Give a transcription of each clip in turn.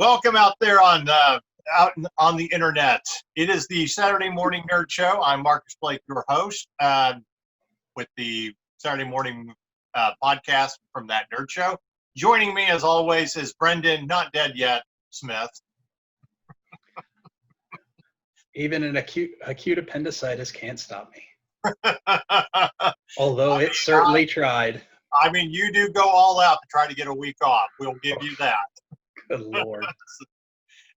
welcome out there on the internet. It is the Saturday Morning Nerd Show. I'm Marcus Blake, your host, with the Saturday Morning podcast from that Nerd Show. Joining me, as always, is Brendan, not dead yet, Smith. Even an acute appendicitis can't stop me. Although it certainly tried. I mean, you do go all out to try to get a week off. We'll give you that. Good Lord.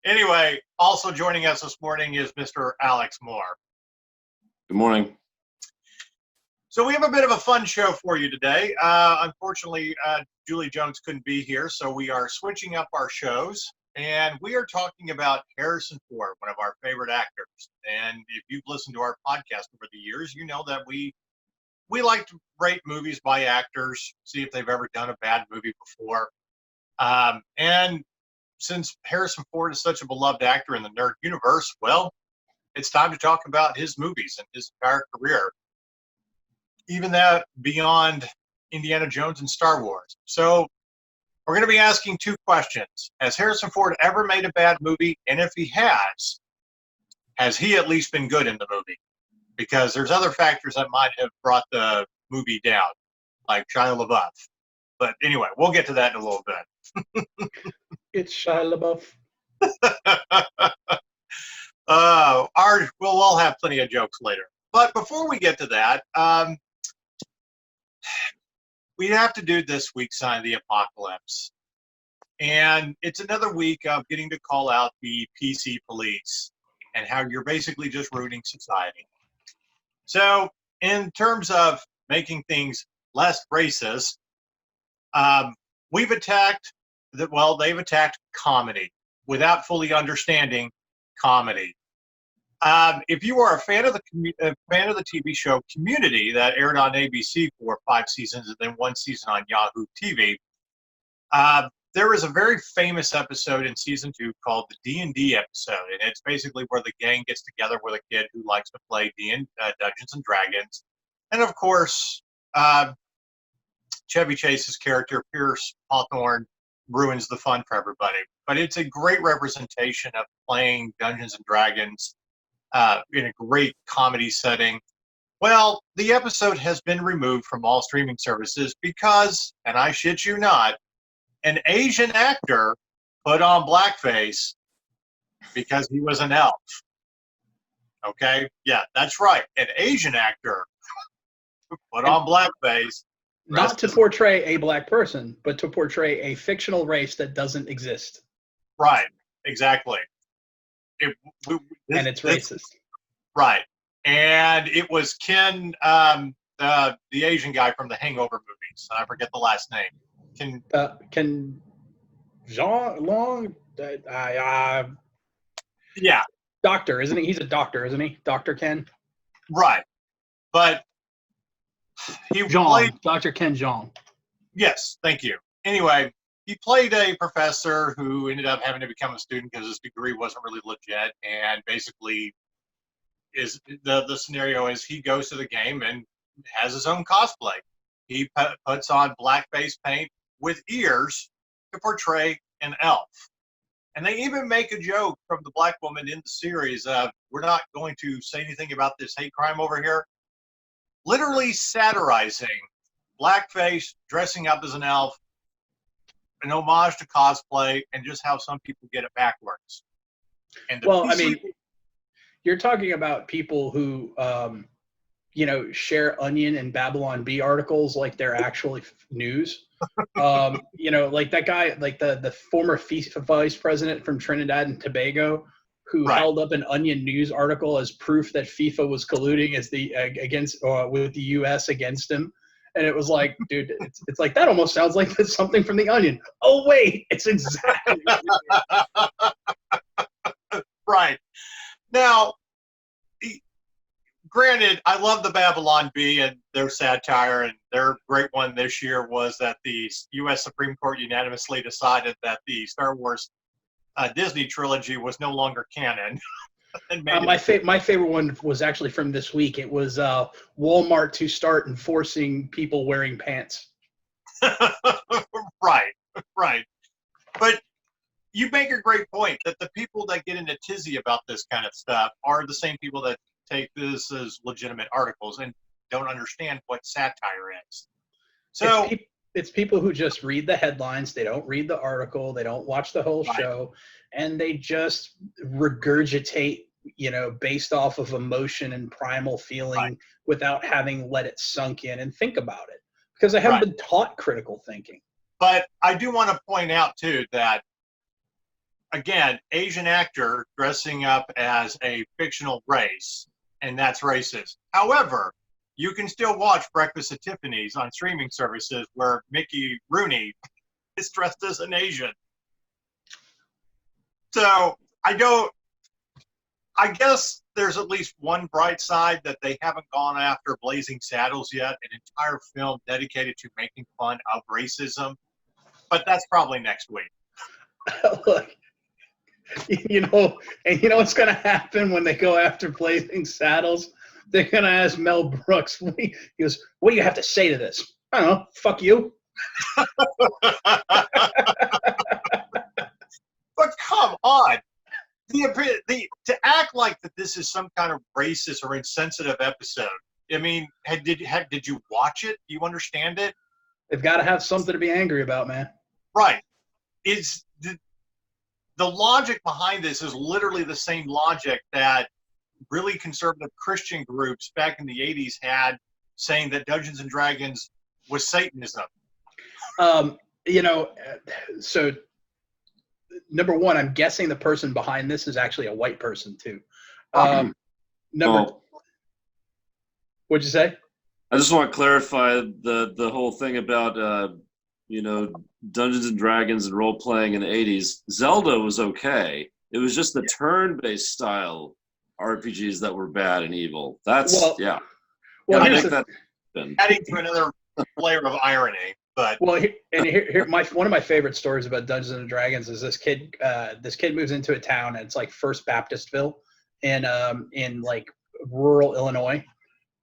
Anyway, also joining us this morning is Mr. Alex Moore. Good morning. So we have a bit of a fun show for you today. Unfortunately, Julie Jones couldn't be here, so we are switching up our shows. And we are talking about Harrison Ford, one of our favorite actors. And if you've listened to our podcast over the years, you know that we like to rate movies by actors, see if they've ever done a bad movie before. And since Harrison Ford is such a beloved actor in the nerd universe, well, it's time to talk about his movies and his entire career. Even that beyond Indiana Jones and Star Wars. So we're going to be asking two questions. Has Harrison Ford ever made a bad movie? And if he has he at least been good in the movie? Because there's other factors that might have brought the movie down, like Shia LaBeouf. But anyway, we'll get to that in a little bit. It's Shia LaBeouf. We'll all have plenty of jokes later. But before we get to that, we have to do this week's Sign of the Apocalypse. And it's another week of getting to call out the PC police and how you're basically just ruining society. So in terms of making things less racist, they've attacked comedy without fully understanding comedy. If you are a fan of the TV show Community that aired on ABC for 5 seasons and then 1 season on Yahoo TV, there is a very famous episode in season 2 called the D&D episode, and it's basically where the gang gets together with a kid who likes to play Dungeons and Dragons, and of course, Chevy Chase's character Pierce Hawthorne ruins the fun for everybody. But it's a great representation of playing Dungeons and Dragons in a great comedy setting. Well, the episode has been removed from all streaming services because, and I shit you not, an Asian actor put on blackface because he was an elf. Okay? Yeah, that's right. An Asian actor put on blackface. Not to portray a black person, but to portray a fictional race that doesn't exist. Right, exactly. And it's racist. Right. And it was Ken, the Asian guy from the Hangover movies. I forget the last name. Ken Jean Long? Yeah. Doctor, isn't he? He's a doctor, isn't he? Dr. Ken? Right. But he played Dr. Ken Jeong. Yes, thank you. Anyway, he played a professor who ended up having to become a student because his degree wasn't really legit, and basically is the scenario is he goes to the game and has his own cosplay. He puts on blackface paint with ears to portray an elf. And they even make a joke from the black woman in the series of, we're not going to say anything about this hate crime over here. Literally satirizing blackface, dressing up as an elf, an homage to cosplay, and just how some people get it backwards. And you're talking about people who, share Onion and Babylon Bee articles like they're actually news. Like that guy, like the former vice president from Trinidad and Tobago, who held up an Onion news article as proof that FIFA was colluding with the U.S. against him. And it was like, dude, it's like, that almost sounds like it's something from the Onion. Oh, wait, it's exactly. Right. Now, granted, I love the Babylon Bee and their satire, and their great one this year was that the U.S. Supreme Court unanimously decided that the Star Wars Disney trilogy was no longer canon. My favorite one was actually from this week. It was Walmart to start enforcing people wearing pants. Right. But you make a great point that the people that get into tizzy about this kind of stuff are the same people that take this as legitimate articles and don't understand what satire is. So it's people who just read the headlines. They don't read the article. They don't watch the whole show, and they just regurgitate, based off of emotion and primal feeling without having let it sunk in and think about it, because they haven't been taught critical thinking. But I do want to point out too that, again, Asian actor dressing up as a fictional race, and that's racist. However, you can still watch Breakfast at Tiffany's on streaming services where Mickey Rooney is dressed as an Asian. So I guess there's at least one bright side that they haven't gone after Blazing Saddles yet, an entire film dedicated to making fun of racism. But that's probably next week. Look, and you know what's going to happen when they go after Blazing Saddles? They're going to ask Mel Brooks. He goes, what do you have to say to this? I don't know. Fuck you. But come on. To act like that this is some kind of racist or insensitive episode. I mean, did you watch it? Do you understand it? They've got to have something to be angry about, man. Right. Is the logic behind this is literally the same logic that really conservative Christian groups back in the 80s had, saying that Dungeons and Dragons was Satanism. So number one, I'm guessing the person behind this is actually a white person too. What'd you say? I just want to clarify the whole thing about Dungeons and Dragons and role playing in the 80s. Zelda was okay. It was just the turn-based style RPGs that were bad and evil. That's Well, adding to another layer of irony. But here one of my favorite stories about Dungeons and Dragons is this kid. This kid moves into a town, and it's like First Baptistville in like rural Illinois.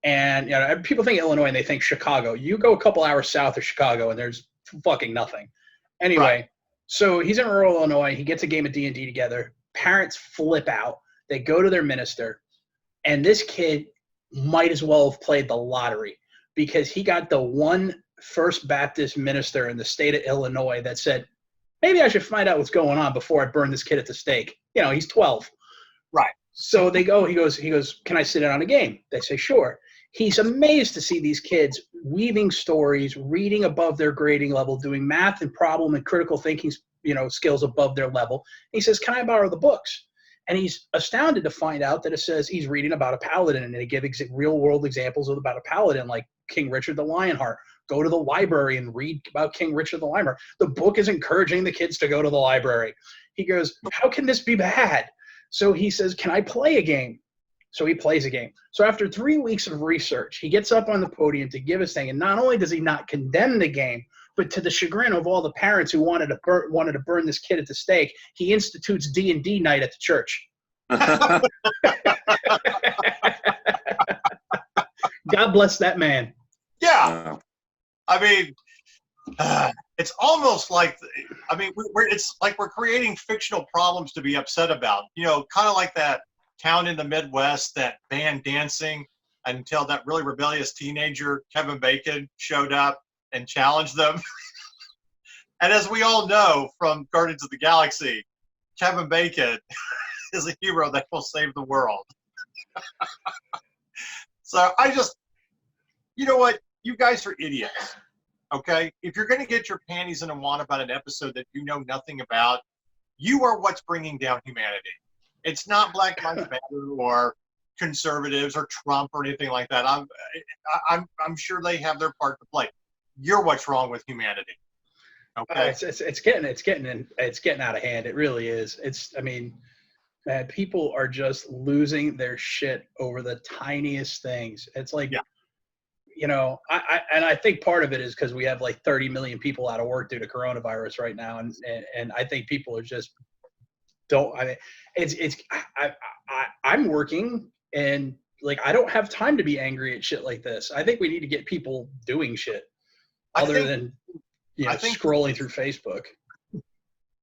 And people think Illinois and they think Chicago. You go a couple hours south of Chicago, and there's fucking nothing. Anyway, so he's in rural Illinois. He gets a game of D&D together. Parents flip out. They go to their minister, and this kid might as well have played the lottery, because he got the one First Baptist minister in the state of Illinois that said, maybe I should find out what's going on before I burn this kid at the stake. He's 12. Right. So they go, he goes, can I sit in on a game? They say, sure. He's amazed to see these kids weaving stories, reading above their grading level, doing math and problem and critical thinking, skills above their level. He says, can I borrow the books? And he's astounded to find out that it says he's reading about a paladin, and they give real world examples about a paladin, like King Richard the Lionheart. Go to the library and read about King Richard the Lionheart. The book is encouraging the kids to go to the library. He goes, how can this be bad? So he says, can I play a game? So he plays a game. So after 3 weeks of research, he gets up on the podium to give his thing. And not only does he not condemn the game, but to the chagrin of all the parents who wanted to burn this kid at the stake, he institutes D&D night at the church. God bless that man. Yeah. I mean, it's almost like, it's like we're creating fictional problems to be upset about. Kind of like that town in the Midwest that banned dancing until that really rebellious teenager, Kevin Bacon, showed up and challenged them. And as we all know from Guardians of the Galaxy, Kevin Bacon is a hero that will save the world. So you know what? You guys are idiots, okay? If you're going to get your panties in a wad about an episode that you know nothing about, you are what's bringing down humanity. It's not Black Lives Matter or conservatives or Trump or anything like that. I'm sure they have their part to play. You're what's wrong with humanity. Okay. It's getting out of hand. It really is. Man, people are just losing their shit over the tiniest things. It's like, I think part of it is because we have like 30 million people out of work due to coronavirus right now, and I think people are just I'm working, and like I don't have time to be angry at shit like this. I think we need to get people doing shit other than scrolling through Facebook.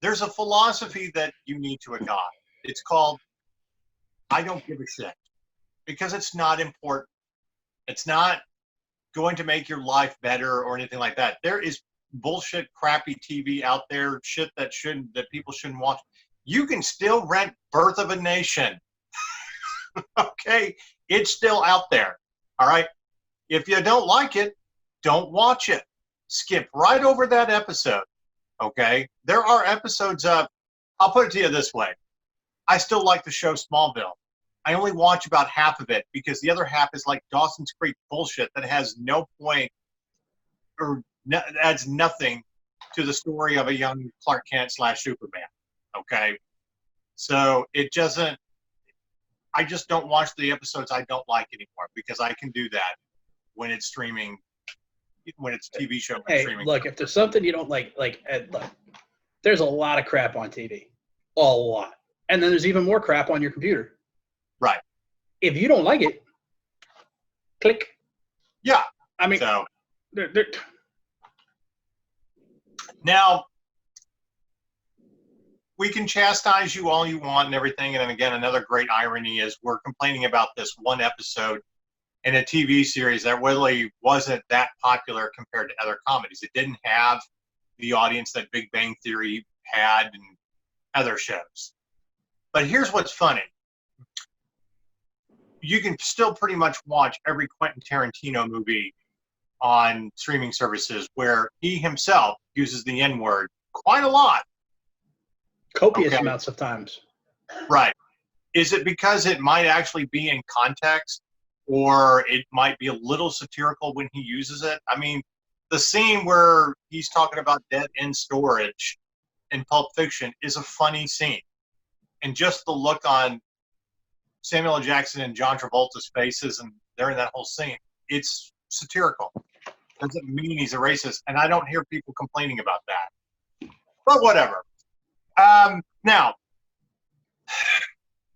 there's a philosophy that you need to adopt. It's called, I don't give a shit, because it's not important. It's not going to make your life better or anything like that. There is bullshit, crappy TV out there, shit that people shouldn't watch. You can still rent Birth of a Nation. Okay? It's still out there. All right? If you don't like it, don't watch it. Skip right over that episode. Okay? There are episodes of, I'll put it to you this way. I still like the show Smallville. I only watch about half of it because the other half is like Dawson's Creek bullshit that has no point or adds nothing to the story of a young Clark Kent / Superman. Okay? So it doesn't, I just don't watch the episodes I don't like anymore because I can do that when it's streaming, when it's a TV show. Hey, streaming. look, if there's something you don't like, look, there's a lot of crap on TV. A lot. And then there's even more crap on your computer. Right. If you don't like it, click. Yeah. I mean, so, they're now, we can chastise you all you want and everything. And then again, another great irony is we're complaining about this one episode in a TV series that really wasn't that popular compared to other comedies. It didn't have the audience that Big Bang Theory had and other shows. But here's what's funny. You can still pretty much watch every Quentin Tarantino movie on streaming services where he himself uses the N-word quite a lot. copious amounts of times. Right. Is it because it might actually be in context, or it might be a little satirical when he uses it? I mean, the scene where he's talking about dead end storage in Pulp Fiction is a funny scene. And just the look on Samuel L. Jackson and John Travolta's faces, and they're in that whole scene, it's satirical. Doesn't mean he's a racist, and I don't hear people complaining about that. But whatever. Now,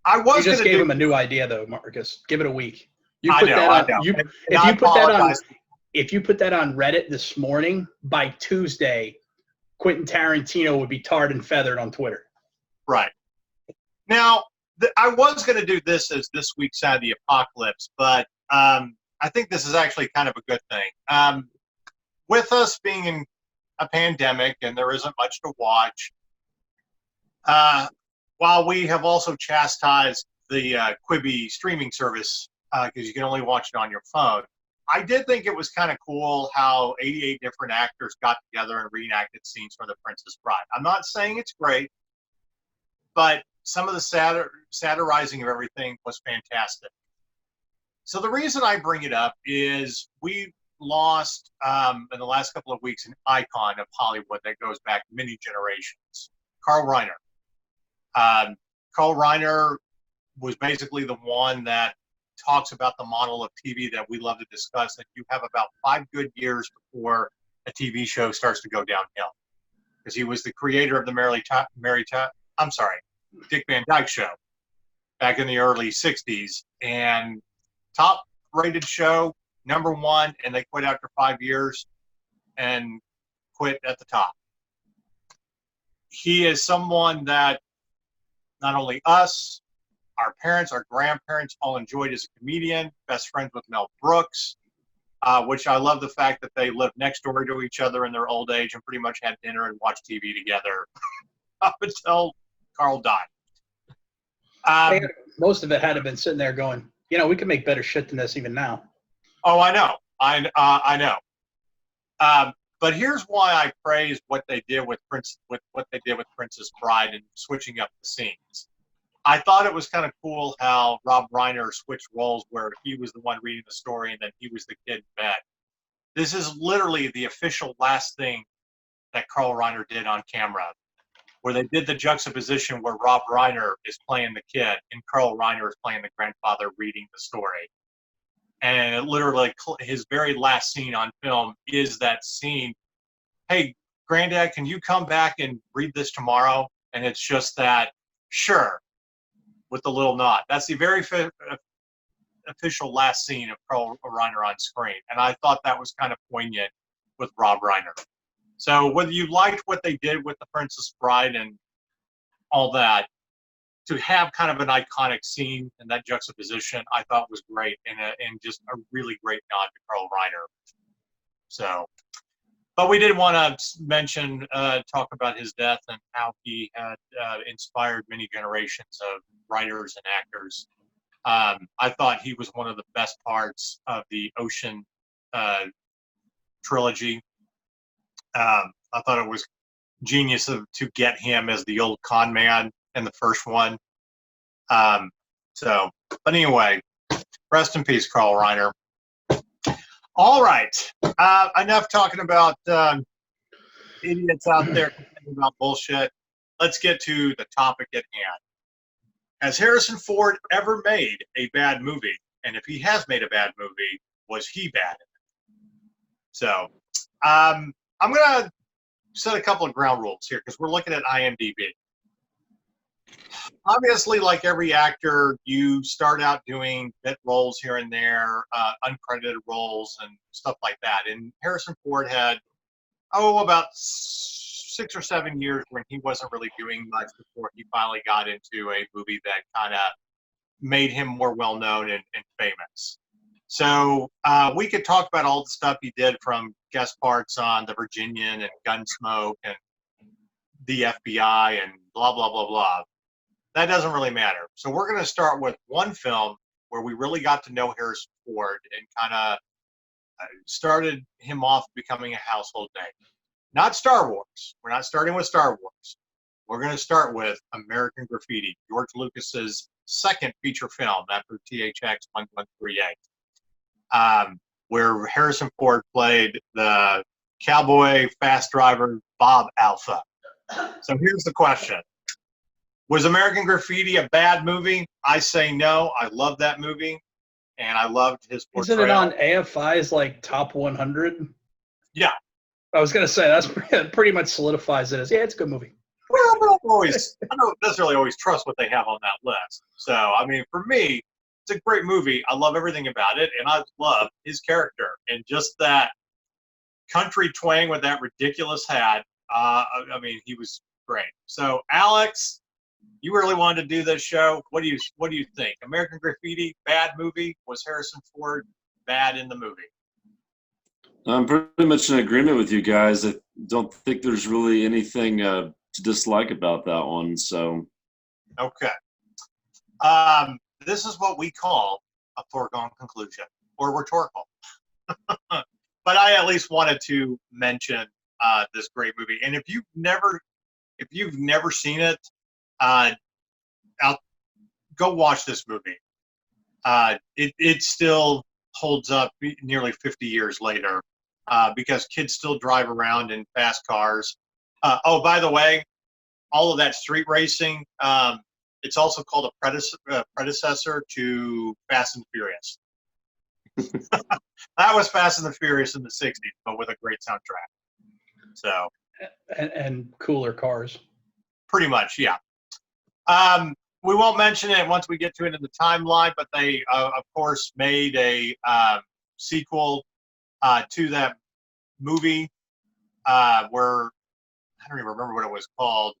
I was You just gave him a new idea, though, Marcus. Give it a week. You put that on. If you put that on Reddit this morning, by Tuesday, Quentin Tarantino would be tarred and feathered on Twitter. Right. Now, I was going to do this as this week's Side of the Apocalypse, but I think this is actually kind of a good thing. With us being in a pandemic and there isn't much to watch, while we have also chastised the Quibi streaming service because you can only watch it on your phone, I did think it was kind of cool how 88 different actors got together and reenacted scenes from The Princess Bride. I'm not saying it's great, but some of the satirizing of everything was fantastic. So the reason I bring it up is we lost, in the last couple of weeks, an icon of Hollywood that goes back many generations, Carl Reiner. Carl Reiner was basically the one that talks about the model of TV that we love to discuss, that you have about 5 good years before a TV show starts to go downhill. Because he was the creator of the Dick Van Dyke Show back in the early 60s, and top rated show, #1, and they quit after 5 years and quit at the top. He is someone that not only us, our parents, our grandparents all enjoyed as a comedian, best friends with Mel Brooks, which I love the fact that they lived next door to each other in their old age and pretty much had dinner and watched TV together up until Carl died. Most of it had to have been sitting there going, we can make better shit than this even now. Oh, I know. I know. But here's why I praise what they did with Princess Bride and switching up the scenes. I thought it was kind of cool how Rob Reiner switched roles where he was the one reading the story and then he was the kid in bed. This is literally the official last thing that Carl Reiner did on camera, where they did the juxtaposition where Rob Reiner is playing the kid and Carl Reiner is playing the grandfather reading the story. And it literally, his very last scene on film is that scene. Hey, Granddad, can you come back and read this tomorrow? And it's just that, sure, with the little nod. That's the very official last scene of Carl Reiner on screen. And I thought that was kind of poignant with Rob Reiner. So whether you liked what they did with the Princess Bride and all that, to have kind of an iconic scene and that juxtaposition, I thought was great, and just a really great nod to Carl Reiner. So, but we did want to mention, talk about his death and how he had inspired many generations of writers and actors. I thought he was one of the best parts of the Ocean trilogy. I thought it was genius to get him as the old con man in the first one. But anyway, rest in peace, Carl Reiner. All right, enough talking about idiots out there complaining about bullshit. Let's get to the topic at hand. Has Harrison Ford ever made a bad movie? And if he has made a bad movie, was he bad in it? So, I'm going to set a couple of ground rules here because we're looking at IMDb. Obviously, like every actor, you start out doing bit roles here and there, uncredited roles and stuff like that. And Harrison Ford had, about 6 or 7 years when he wasn't really doing much before he finally got into a movie that kind of made him more well-known and famous. So we could talk about all the stuff he did, from guest parts on The Virginian and Gunsmoke and the FBI and blah, blah, blah, blah. That doesn't really matter. So we're going to start with one film where we really got to know Harrison Ford and kind of started him off becoming a household name. Not Star Wars. We're not starting with Star Wars. We're going to start with American Graffiti, George Lucas's second feature film after THX 1138, where Harrison Ford played the cowboy fast driver Bob Alpha. So here's the question. Was American Graffiti a bad movie? I say no. I love that movie, and I loved his portrayal. Isn't it on AFI's top 100? Yeah. I was gonna say that's pretty much solidifies it as it's a good movie. Well, I don't necessarily always trust what they have on that list. So I mean, for me, it's a great movie. I love everything about it, and I love his character and just that country twang with that ridiculous hat. I mean, he was great. So Alex, you really wanted to do this show. What do you think? American Graffiti, bad movie? Was Harrison Ford bad in the movie? I'm pretty much in agreement with you guys. I don't think there's really anything to dislike about that one. So, okay. This is what we call a foregone conclusion or rhetorical. But I at least wanted to mention this great movie. And if you've never seen it, go watch this movie. It still holds up nearly 50 years later, because kids still drive around in fast cars. By the way, all of that street racing, it's also called a predecessor to Fast and Furious. That was Fast and the Furious in the 60s, but with a great soundtrack. So, and cooler cars. Pretty much, yeah. We won't mention it once we get to it in the timeline, but they, of course, made a sequel to that movie where I don't even remember what it was called.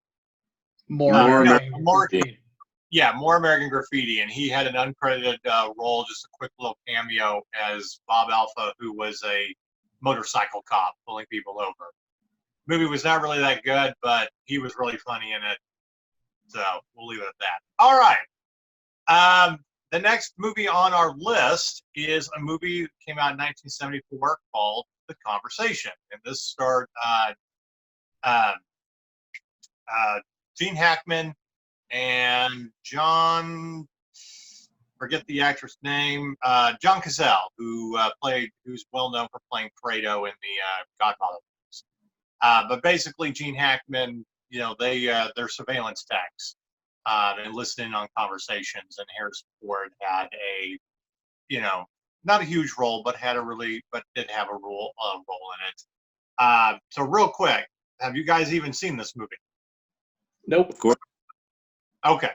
More American Graffiti, and he had an uncredited role, just a quick little cameo as Bob Alpha, who was a motorcycle cop pulling people over. The movie was not really that good, but he was really funny in it. So we'll leave it at that. All right. The next movie on our list is a movie that came out in 1974 called The Conversation. And this starred Gene Hackman and forget the actress name, John Cazale, who's well known for playing Fredo in the Godfather movies. But basically, Gene Hackman, they're surveillance techs and listening on conversations, and Harrison Ford had not a huge role, but did have a role in it. So real quick, have you guys even seen this movie? Nope. Of course. Okay.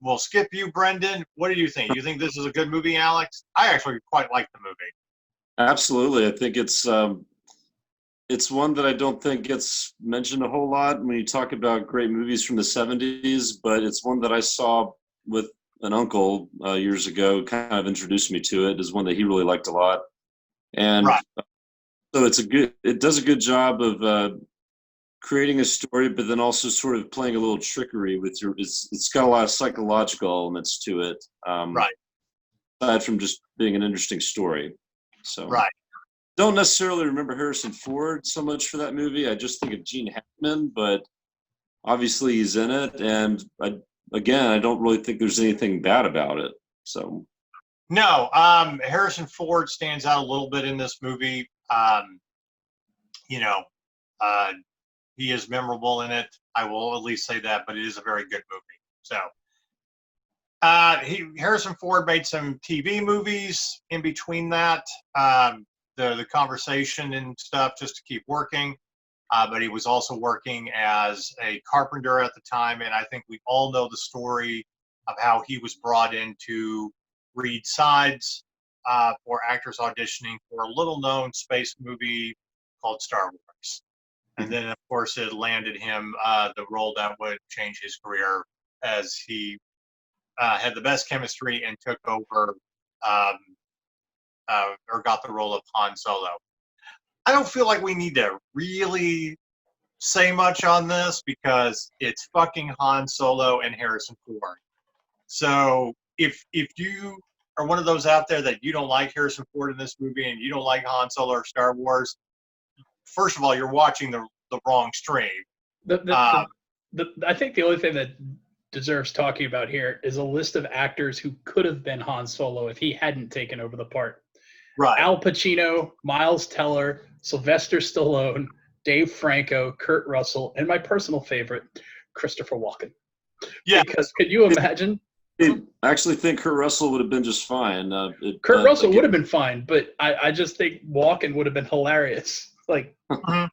We'll skip you, Brendan. What do you think? You think this is a good movie, Alex? I actually quite like the movie. Absolutely. I think it's It's one that I don't think gets mentioned a whole lot when you talk about great movies from the 70s, but it's one that I saw with an uncle years ago, kind of introduced me to it. Is one that he really liked a lot. And Right. so it does a good job of creating a story, but then also sort of playing a little trickery with it's got a lot of psychological elements to it. Right. Aside from just being an interesting story. So. Right. Don't necessarily remember Harrison Ford so much for that movie. I just think of Gene Hackman, but obviously he's in it. And I don't really think there's anything bad about it. So No, Harrison Ford stands out a little bit in this movie. You know, he is memorable in it. I will at least say that, but it is a very good movie. So, Harrison Ford made some TV movies in between that. The conversation and stuff just to keep working. But he was also working as a carpenter at the time, and I think we all know the story of how he was brought in to read sides for actors auditioning for a little-known space movie called Star Wars. And then, of course, it landed him the role that would change his career as he had the best chemistry and took over or got the role of Han Solo. I don't feel like we need to really say much on this because it's fucking Han Solo and Harrison Ford. So if you are one of those out there that you don't like Harrison Ford in this movie and you don't like Han Solo or Star Wars, first of all, you're watching the wrong stream. I think the only thing that deserves talking about here is a list of actors who could have been Han Solo if he hadn't taken over the part. Right. Al Pacino, Miles Teller, Sylvester Stallone, Dave Franco, Kurt Russell, and my personal favorite, Christopher Walken. Yeah. Because could you imagine? I actually think Kurt Russell would have been just fine. Kurt Russell would have been fine, but I just think Walken would have been hilarious. Like, Mhm.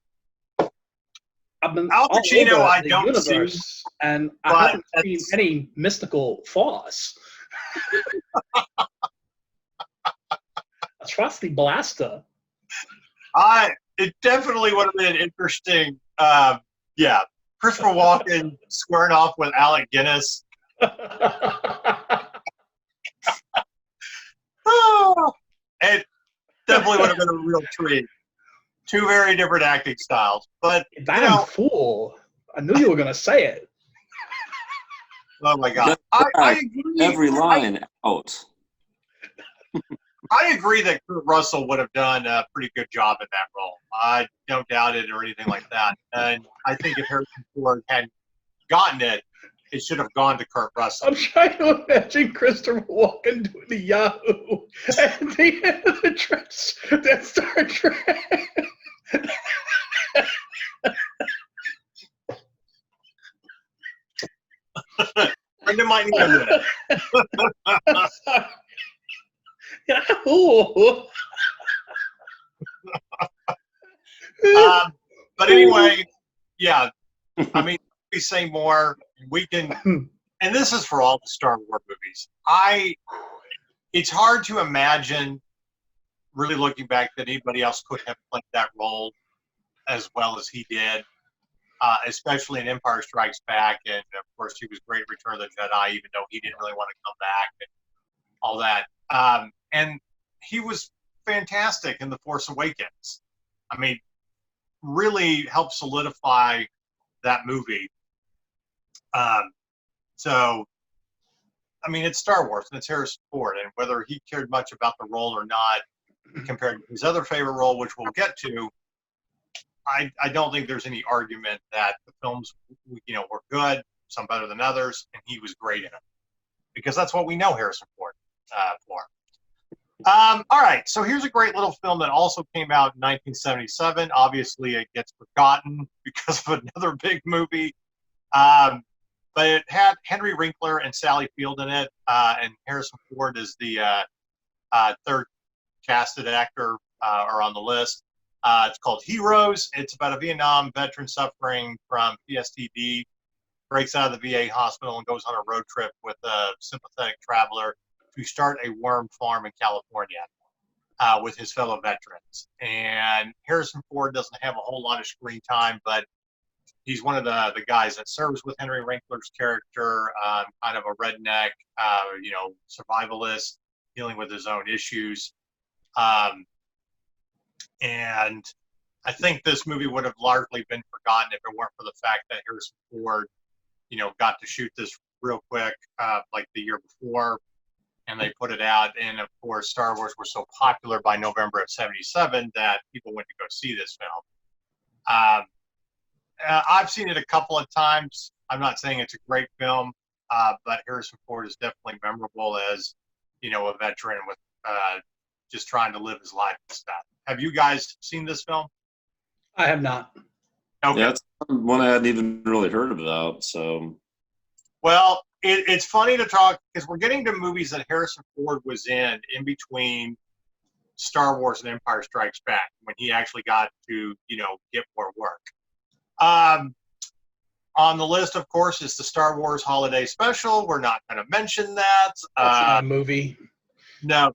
I've been Al Pacino, all over I the don't universe, see, and but I haven't seen any mystical flaws. Trust the blaster. It definitely would have been interesting. Yeah, Christopher Walken squaring off with Alec Guinness. Oh, it definitely would have been a real treat. Two very different acting styles, but Damn fool! I knew you were gonna say it. Oh my god, I agree. Every line out. I agree that Kurt Russell would have done a pretty good job in that role. I don't doubt it or anything like that. And I think if Harrison Ford had gotten it, it should have gone to Kurt Russell. I'm trying to imagine Christopher Walken doing the Yahoo at the end of the that Star Trek. Brendan might need a minute. Yahoo! But anyway, yeah. I mean, we say more. We can, and this is for all the Star Wars movies. It's hard to imagine, really looking back, that anybody else could have played that role as well as he did, especially in Empire Strikes Back. And of course, he was great in Return of the Jedi, even though he didn't really want to come back and all that. And he was fantastic in The Force Awakens. I mean, really helped solidify that movie. So, I mean, it's Star Wars and it's Harrison Ford, and whether he cared much about the role or not, compared to his other favorite role, which we'll get to, I don't think there's any argument that the films, were good, some better than others, and he was great in them, because that's what we know Harrison Ford for. All right, so here's a great little film that also came out in 1977. Obviously, it gets forgotten because of another big movie. But it had Henry Winkler and Sally Field in it, and Harrison Ford is the third casted actor or on the list. It's called Heroes. It's about a Vietnam veteran suffering from PTSD, breaks out of the VA hospital and goes on a road trip with a sympathetic traveler to start a worm farm in California. with his fellow veterans. And Harrison Ford doesn't have a whole lot of screen time, but he's one of the guys that serves with Henry Winkler's character, kind of a redneck, survivalist, dealing with his own issues. And I think this movie would have largely been forgotten if it weren't for the fact that Harrison Ford, got to shoot this real quick, like the year before, and they put it out. And of course, Star Wars was so popular by November of '77 that people went to go see this film. I've seen it a couple of times. I'm not saying it's a great film, but Harrison Ford is definitely memorable as, a veteran with just trying to live his life and stuff. Have you guys seen this film? I have not. Okay. Yeah, that's one I hadn't even really heard about. So, well, it's funny to talk because we're getting to movies that Harrison Ford was in between Star Wars and Empire Strikes Back, when he actually got to, get more work. On the list, of course, is the Star Wars Holiday Special. We're not going to mention that. That's not a movie. No.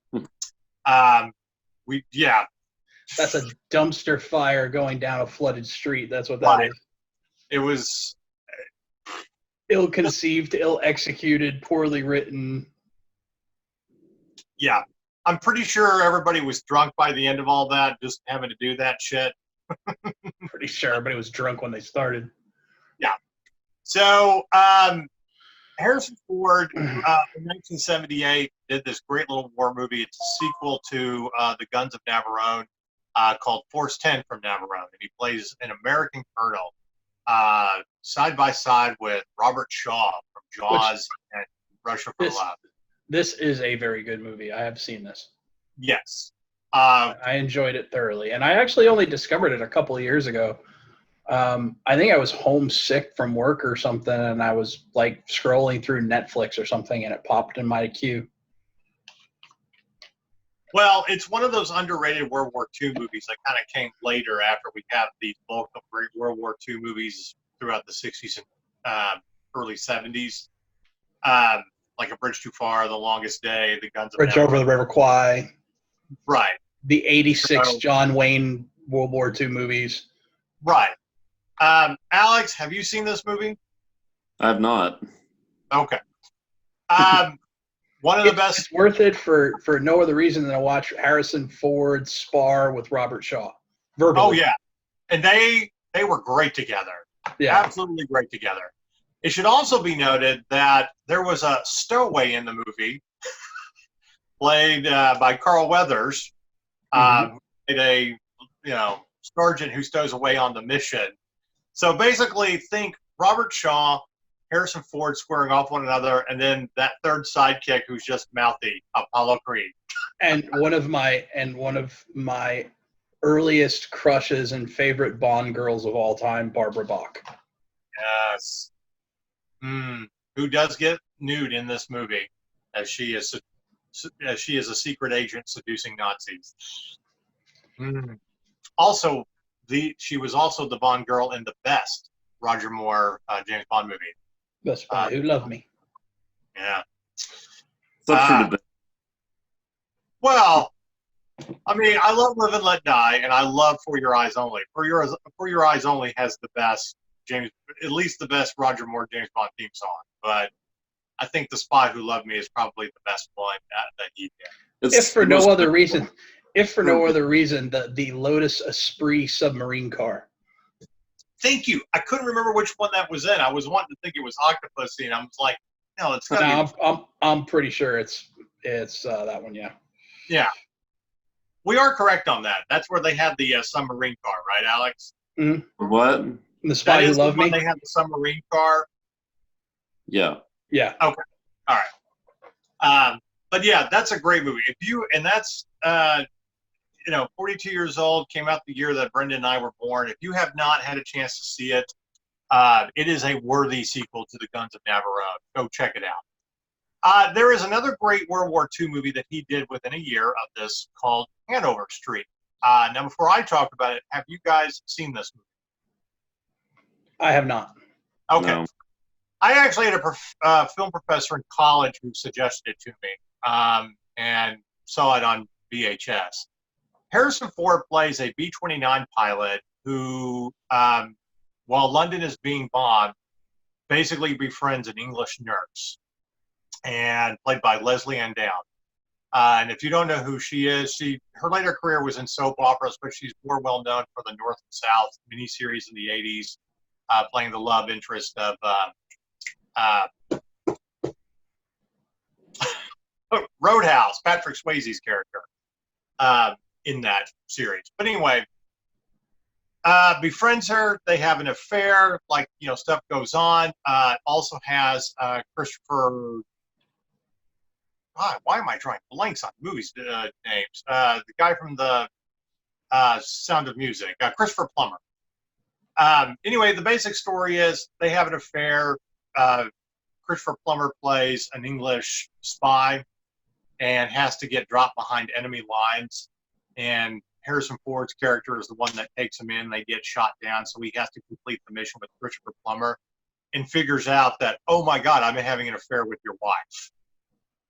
That's a dumpster fire going down a flooded street. That's what that is. It was ill-conceived, ill-executed, poorly written. Yeah. I'm pretty sure everybody was drunk by the end of all that, just having to do that shit. Pretty sure everybody was drunk when they started. Yeah. So, Harrison Ford, in 1978, did this great little war movie. It's a sequel to The Guns of Navarone, called Force 10 from Navarone. And he plays an American colonel, side by side with Robert Shaw from Jaws and Russia for Love. This is a very good movie. I have seen this. Yes. I enjoyed it thoroughly. And I actually only discovered it a couple of years ago. I think I was homesick from work or something, and I was like scrolling through Netflix or something, and it popped in my queue. Well, it's one of those underrated World War II movies that kind of came later after we have the bulk of great World War II movies throughout the 60s and early 70s. Like A Bridge Too Far, The Longest Day, The Guns of Bridge Over the River Kwai. Right. The 86 John Wayne World War II movies. Right. Alex, have you seen this movie? I have not. Okay. One of the best. It's worth it for no other reason than to watch Harrison Ford spar with Robert Shaw. Verbally. Oh, yeah. And they were great together. Yeah. Absolutely great together. It should also be noted that there was a stowaway in the movie played by Carl Weathers, a sergeant who stows away on the mission. So basically, think Robert Shaw, Harrison Ford squaring off one another, and then that third sidekick who's just mouthy, Apollo Creed. And one of my earliest crushes and favorite Bond girls of all time, Barbara Bach. Yes. Who does get nude in this movie, as she is a secret agent seducing Nazis. Also, she was also the Bond girl in the best Roger Moore James Bond movie. The Spy Who Loved Me. Yeah. Well, I mean, I love Live and Let Die, and I love For Your Eyes Only. For Your Eyes Only has the best at least the best Roger Moore James Bond theme song. But I think The Spy Who Loved Me is probably the best one that he did. If for no other reason, the Lotus Esprit submarine car. Thank you. I couldn't remember which one that was in. I was wanting to think it was Octopussy, and I was like, no, it's got to be. I'm pretty sure it's that one. Yeah. Yeah. We are correct on that. That's where they had the submarine car, right, Alex? Mm-hmm. What? The Spy Who Loved Me. They had the submarine car. Yeah. Yeah. Okay. All right. But yeah, that's a great movie. That's 42 years old, came out the year that Brenda and I were born. If you have not had a chance to see it, it is a worthy sequel to The Guns of Navarone. Go check it out. There is another great World War II movie that he did within a year of this called Hanover Street. Now, before I talk about it, have you guys seen this movie? I have not. Okay. No. I actually had a film professor in college who suggested it to me and saw it on VHS. Harrison Ford plays a B-29 pilot who, while London is being bombed, basically befriends an English nurse, and played by Leslie Ann Down. And if you don't know who she is, her later career was in soap operas, but she's more well known for the North and South miniseries in the 80s, playing the love interest of Roadhouse, Patrick Swayze's character in that series. But anyway, befriends her. They have an affair. Like, stuff goes on. Also has Christopher. Why am I drawing blanks on movies names? The guy from the Sound of Music, Christopher Plummer. Anyway, the basic story is they have an affair. Christopher Plummer plays an English spy and has to get dropped behind enemy lines. And Harrison Ford's character is the one that takes him in. They get shot down, so he has to complete the mission with Christopher Plummer, and figures out that, oh my God, I'm having an affair with your wife.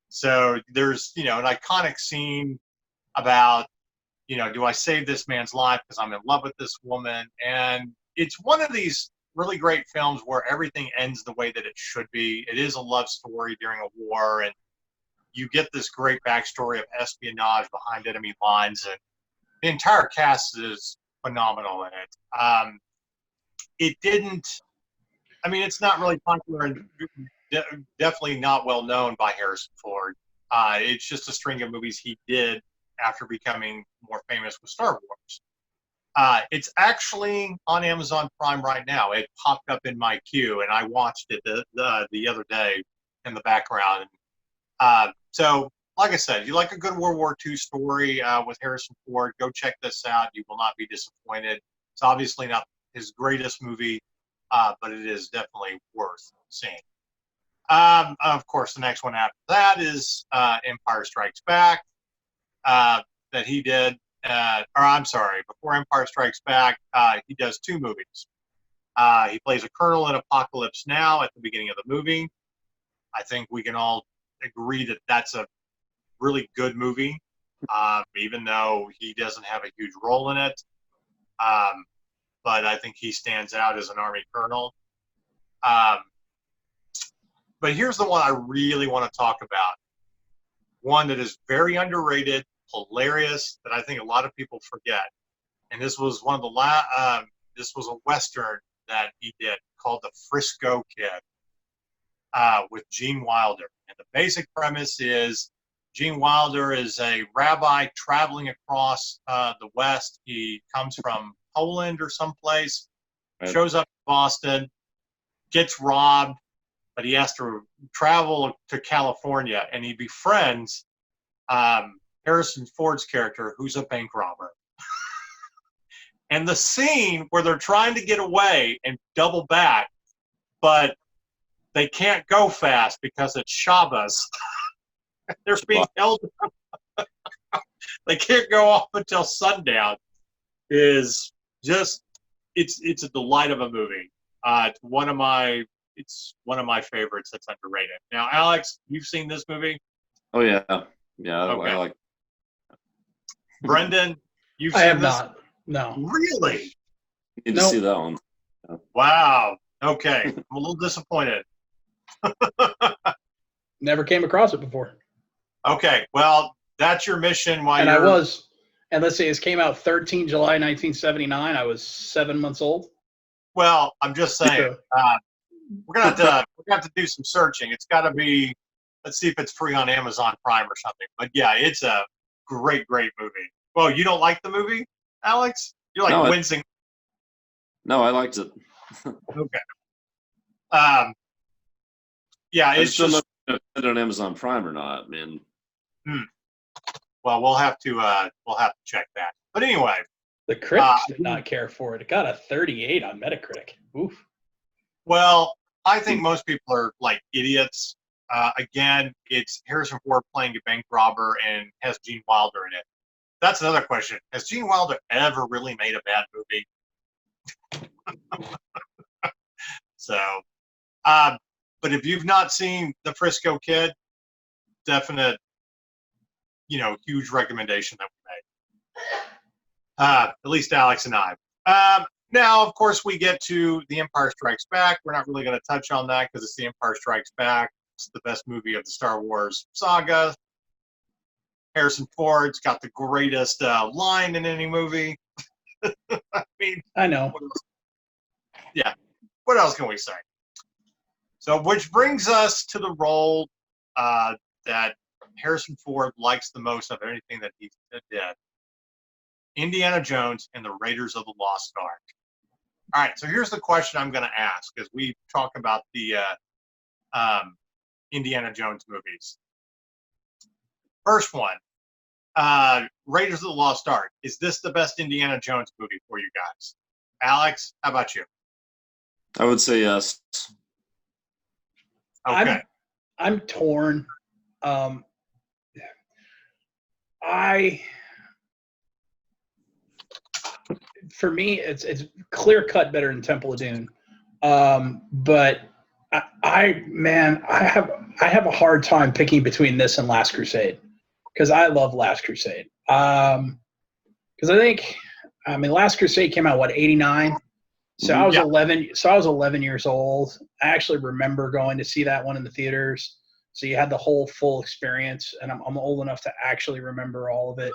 So there's, an iconic scene about, do I save this man's life because I'm in love with this woman? And it's one of these really great films where everything ends the way that it should be. It is a love story during a war, and you get this great backstory of espionage behind enemy lines, and the entire cast is phenomenal in it. It's not really popular and definitely not well known by Harrison Ford. It's just a string of movies he did after becoming more famous with Star Wars. It's actually on Amazon Prime right now. It popped up in my queue, and I watched it the other day in the background. So, like I said, you like a good World War II story with Harrison Ford, go check this out. You will not be disappointed. It's obviously not his greatest movie, but it is definitely worth seeing. Of course, the next one after that is Empire Strikes Back that he did. Before Empire Strikes Back, he does two movies. He plays a colonel in Apocalypse Now at the beginning of the movie. I think we can all agree that that's a really good movie, even though he doesn't have a huge role in it. But I think he stands out as an Army colonel. But here's the one I really want to talk about. One that is very underrated, hilarious, that I think a lot of people forget. And this was one of the this was a Western that he did called The Frisco Kid with Gene Wilder. And the basic premise is Gene Wilder is a rabbi traveling across the West. He comes from Poland or someplace, shows up in Boston, gets robbed, but he has to travel to California, and he befriends Harrison Ford's character, who's a bank robber. And the scene where they're trying to get away and double back, but they can't go fast because it's Shabbos. They're being held. They can't go off until sundown. Is just it's a delight of a movie. It's one of my favorites that's underrated. Now, Alex, you've seen this movie? Oh yeah, Okay. I like. Brendan, you've I seen have this? not. No. Really? Need to see that one. Wow. Okay, I'm a little disappointed. Never came across it before. Okay, well, that's your mission. And let's see, it came out 13 July 1979. I was 7 months old. Well, I'm just saying, we're gonna have to do some searching. It's got to be. Let's see if it's free on Amazon Prime or something. But yeah, it's a great movie. Well, you don't like the movie, Alex? You're like wincing. No, I liked it. Okay. Yeah, it's just just. if it's on Amazon Prime or not, man. Well, we'll have to check that. But anyway, The critics did not care for it. It got a 38 on Metacritic. Oof. well, I think most people are like idiots. Again, it's Harrison Ford playing a bank robber and has Gene Wilder in it. That's another question. Has Gene Wilder ever really made a bad movie? So, but if you've not seen The Frisco Kid, definite, huge recommendation that we made. At least Alex and I. Now, of course, we get to The Empire Strikes Back. We're not really going to touch on that because it's The Empire Strikes Back. It's the best movie of the Star Wars saga. Harrison Ford's got the greatest line in any movie. I mean, I know. Yeah. What else can we say? So, which brings us to the role that Harrison Ford likes the most of anything that he did. Indiana Jones and the Raiders of the Lost Ark. All right, so here's the question I'm going to ask as we talk about the Indiana Jones movies. First one, Raiders of the Lost Ark. Is this the best Indiana Jones movie for you guys? Alex, how about you? I would say yes. Okay. I'm torn. For me, it's clear cut better than Temple of Doom, but I have a hard time picking between this and Last Crusade because I love Last Crusade. Because Last Crusade came out 89, so I was 11. So I was 11 years old. I actually remember going to see that one in the theaters. So you had the whole full experience, and I'm old enough to actually remember all of it,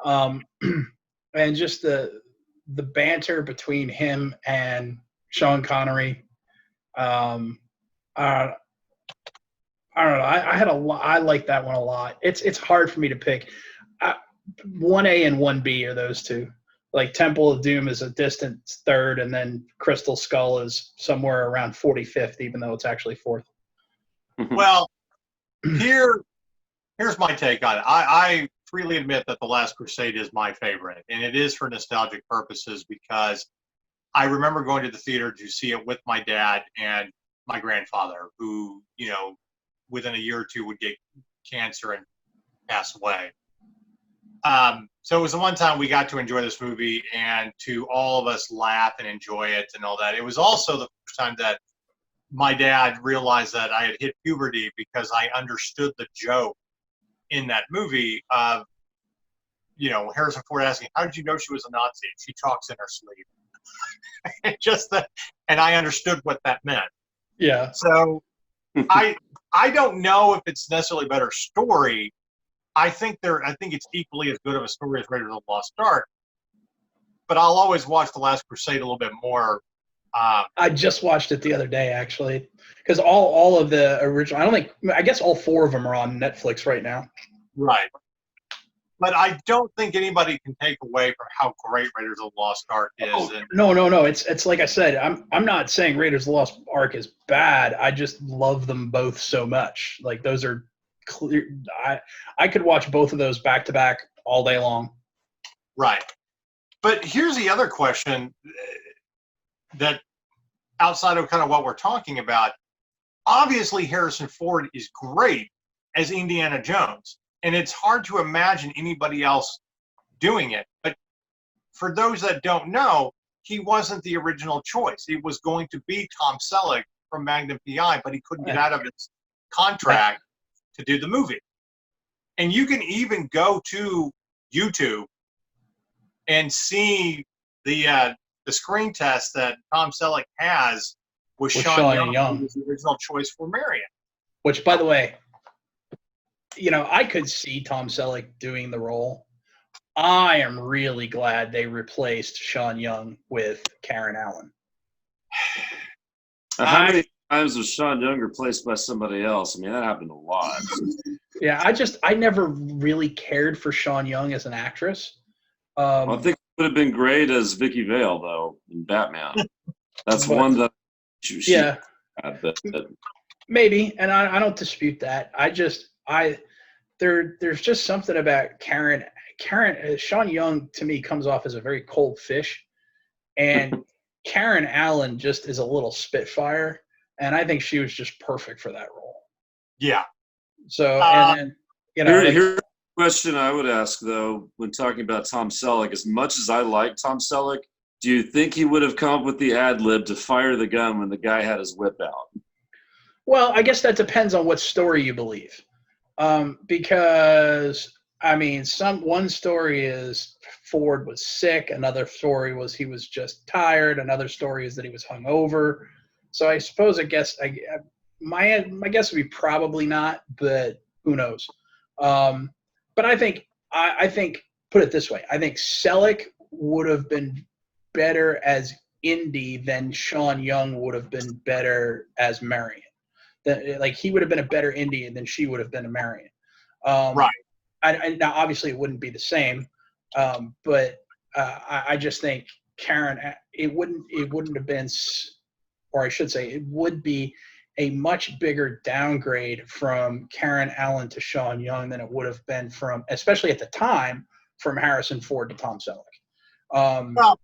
and just the banter between him and Sean Connery. I don't know. I like that one a lot. It's hard for me to pick. 1A and 1B are those two. Like Temple of Doom is a distant third, and then Crystal Skull is somewhere around 45th, even though it's actually fourth. Well, here's my take on it. I freely admit that The Last Crusade is my favorite, and it is for nostalgic purposes because I remember going to the theater to see it with my dad and my grandfather, who, within a year or two would get cancer and pass away. So it was the one time we got to enjoy this movie and to all of us laugh and enjoy it and all that. It was also the first time that my dad realized that I had hit puberty because I understood the joke in that movie of, Harrison Ford asking, "How did you know she was a Nazi? She talks in her sleep." And I understood what that meant. Yeah. So I don't know if it's necessarily a better story. I think it's equally as good of a story as Raiders of the Lost Ark. But I'll always watch The Last Crusade a little bit more. I just watched it the other day, actually, because all of the original. I guess all four of them are on Netflix right now. Right. But I don't think anybody can take away from how great Raiders of the Lost Ark is. No. It's like I said. I'm not saying Raiders of the Lost Ark is bad. I just love them both so much. Like those are clear. I could watch both of those back to back all day long. Right. But here's the other question that outside of kind of what we're talking about, obviously Harrison Ford is great as Indiana Jones, and it's hard to imagine anybody else doing it. But for those that don't know, he wasn't the original choice. It was going to be Tom Selleck from Magnum PI, but he couldn't get out of his contract to do the movie. And you can even go to YouTube and see the screen test that Tom Selleck has with Sean Young, who was the original choice for Marion. Which, by the way, I could see Tom Selleck doing the role. I am really glad they replaced Sean Young with Karen Allen. How many times was Sean Young replaced by somebody else? I mean, that happened a lot. Yeah, I never really cared for Sean Young as an actress. I think it would have been great as Vicky Vale, though, in Batman. That's one that she had, maybe, and I don't dispute that. There's just something about Karen. Sean Young to me comes off as a very cold fish, and Karen Allen just is a little spitfire, and I think she was just perfect for that role. Yeah. So, here's a question I would ask, though, when talking about Tom Selleck. As much as I like Tom Selleck, do you think he would have come up with the ad lib to fire the gun when the guy had his whip out? Well, I guess that depends on what story you believe. Because I mean, one story is Ford was sick. Another story was he was just tired. Another story is that he was hungover. So I suppose my guess would be probably not, but who knows? But I think put it this way: I think Selleck would have been better as Indy than Sean Young would have been better as Marion. Like he would have been a better Indy than she would have been a Marion. Right. Now, obviously, it wouldn't be the same, but I just think Karen, it wouldn't have been, or I should say, it would be a much bigger downgrade from Karen Allen to Sean Young than it would have been from, especially at the time, from Harrison Ford to Tom Selleck. Well,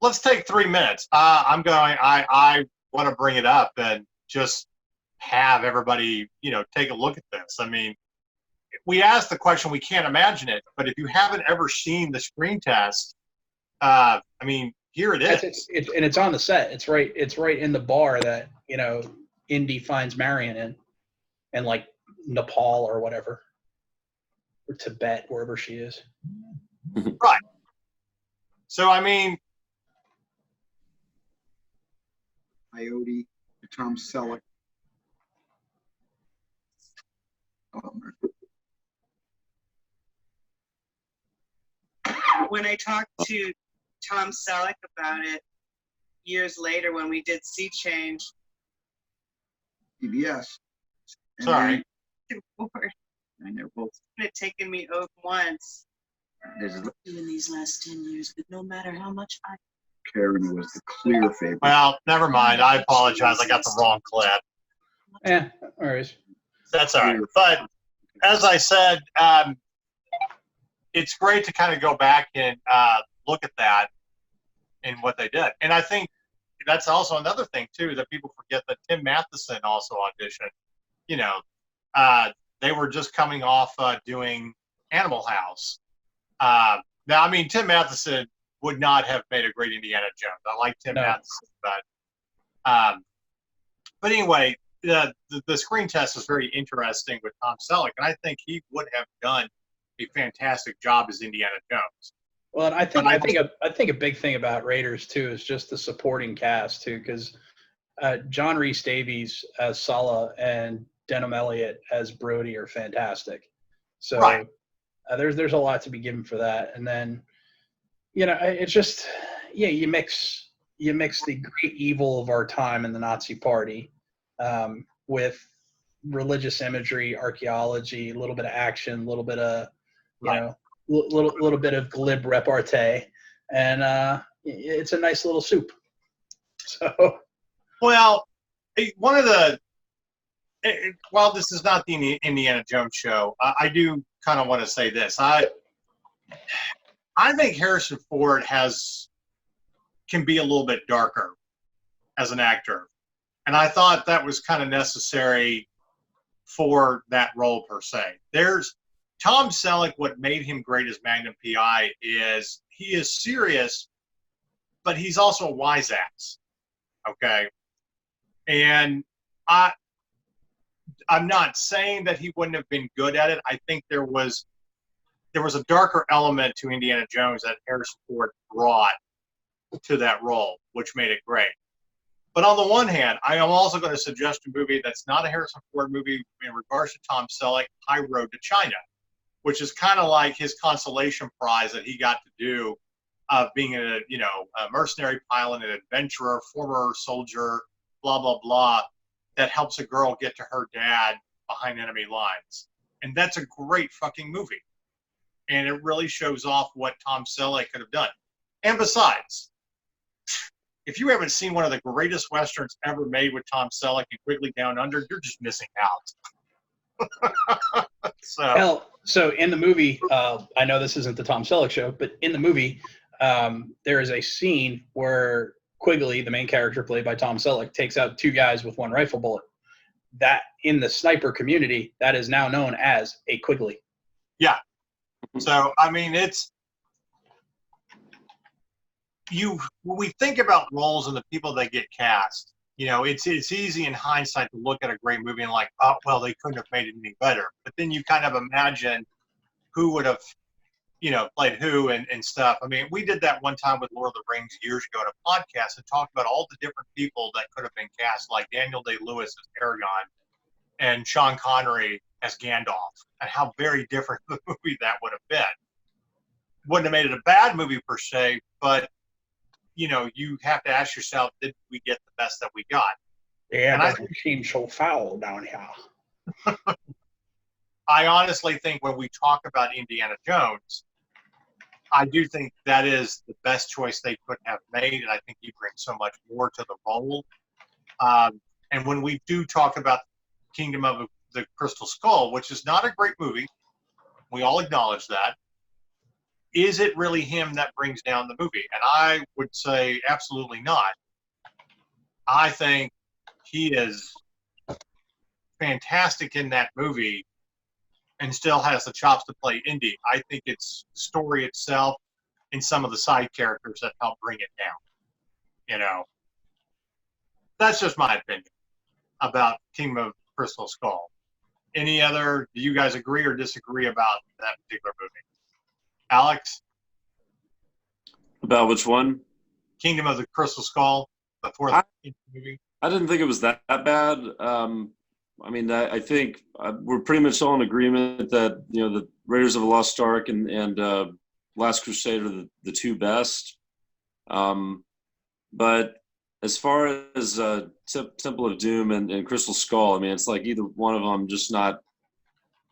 let's take 3 minutes. I want to bring it up and just have everybody, take a look at this. I mean, we asked the question, we can't imagine it, but if you haven't ever seen the screen test, I mean, here it is. And it's on the set. It's right in the bar that, Indy finds Marion in like Nepal or whatever, or Tibet, wherever she is. Right. So, I mean, Coyote, Tom Selleck. When I talked to Tom Selleck about it years later when we did Sea Change, PBS. sorry. And they're both. it had taken me over once. There's In these last 10 years, but no matter how much I Karen was the clear favorite. Well, never mind. I apologize. I got the wrong clip. Yeah, all right. That's all right. But as I said, it's great to kind of go back and look at that and what they did. And I think that's also another thing, too, that people forget that Tim Matheson also auditioned. They were just coming off doing Animal House. Now, I mean, Tim Matheson would not have made a great Indiana Jones. I like Tim Matheson, but anyway, the screen test is very interesting with Tom Selleck, and I think he would have done a fantastic job as Indiana Jones. Well, and I think a big thing about Raiders too is just the supporting cast too, because John Rhys Davies as Sala and Denham Elliott as Brody are fantastic. So Right. There's a lot to be given for that, and then it's just you mix the great evil of our time in the Nazi Party with religious imagery, archaeology, a little bit of action, a little bit of little bit of glib repartee, and it's a nice little soup. So, well, one of the while this is not the Indiana Jones show, I do kind of want to say this. I think Harrison Ford can be a little bit darker as an actor, and I thought that was kind of necessary for that role per se. There's Tom Selleck. What made him great as Magnum PI is he is serious, but he's also a wise ass. Okay, and I'm not saying that he wouldn't have been good at it. I think there was a darker element to Indiana Jones that Harrison Ford brought to that role, which made it great. But on the one hand, I am also going to suggest a movie that's not a Harrison Ford movie in regards to Tom Selleck, High Road to China, which is kind of like his consolation prize that he got to do of being a mercenary pilot, an adventurer, former soldier, blah, blah, blah, that helps a girl get to her dad behind enemy lines. And that's a great fucking movie. And it really shows off what Tom Selleck could have done. And besides, if you haven't seen one of the greatest Westerns ever made with Tom Selleck and Quigley Down Under, you're just missing out. So in the movie, I know this isn't the Tom Selleck show, but in the movie, there is a scene where Quigley, the main character played by Tom Selleck, takes out two guys with one rifle bullet. That in the sniper community, that is now known as a Quigley. Yeah. So, I mean, when we think about roles and the people that get cast, it's easy in hindsight to look at a great movie and like, oh, well, they couldn't have made it any better. But then you kind of imagine who would have, played who and stuff. I mean, we did that one time with Lord of the Rings years ago at a podcast and talked about all the different people that could have been cast, like Daniel Day-Lewis as Aragorn and Sean Connery as Gandalf, and how very different the movie that would have been. Wouldn't have made it a bad movie per se, but you have to ask yourself, did we get the best that we got? Yeah, and it doesn't seem so foul down here. I honestly think when we talk about Indiana Jones, I do think that is the best choice they could have made, and I think he brings so much more to the role. And when we do talk about Kingdom of the Crystal Skull, which is not a great movie, we all acknowledge that. Is it really him that brings down the movie? And I would say absolutely not. I think he is fantastic in that movie and still has the chops to play Indy. I think it's the story itself and some of the side characters that help bring it down. That's just my opinion about Kingdom of Crystal Skull. Do you guys agree or disagree about that particular movie? Alex? About which one? Kingdom of the Crystal Skull, the fourth movie. I didn't think it was that bad. I think we're pretty much all in agreement that the Raiders of the Lost Ark and Last Crusade are the two best. But as far as Temple of Doom and Crystal Skull, it's like either one of them just not.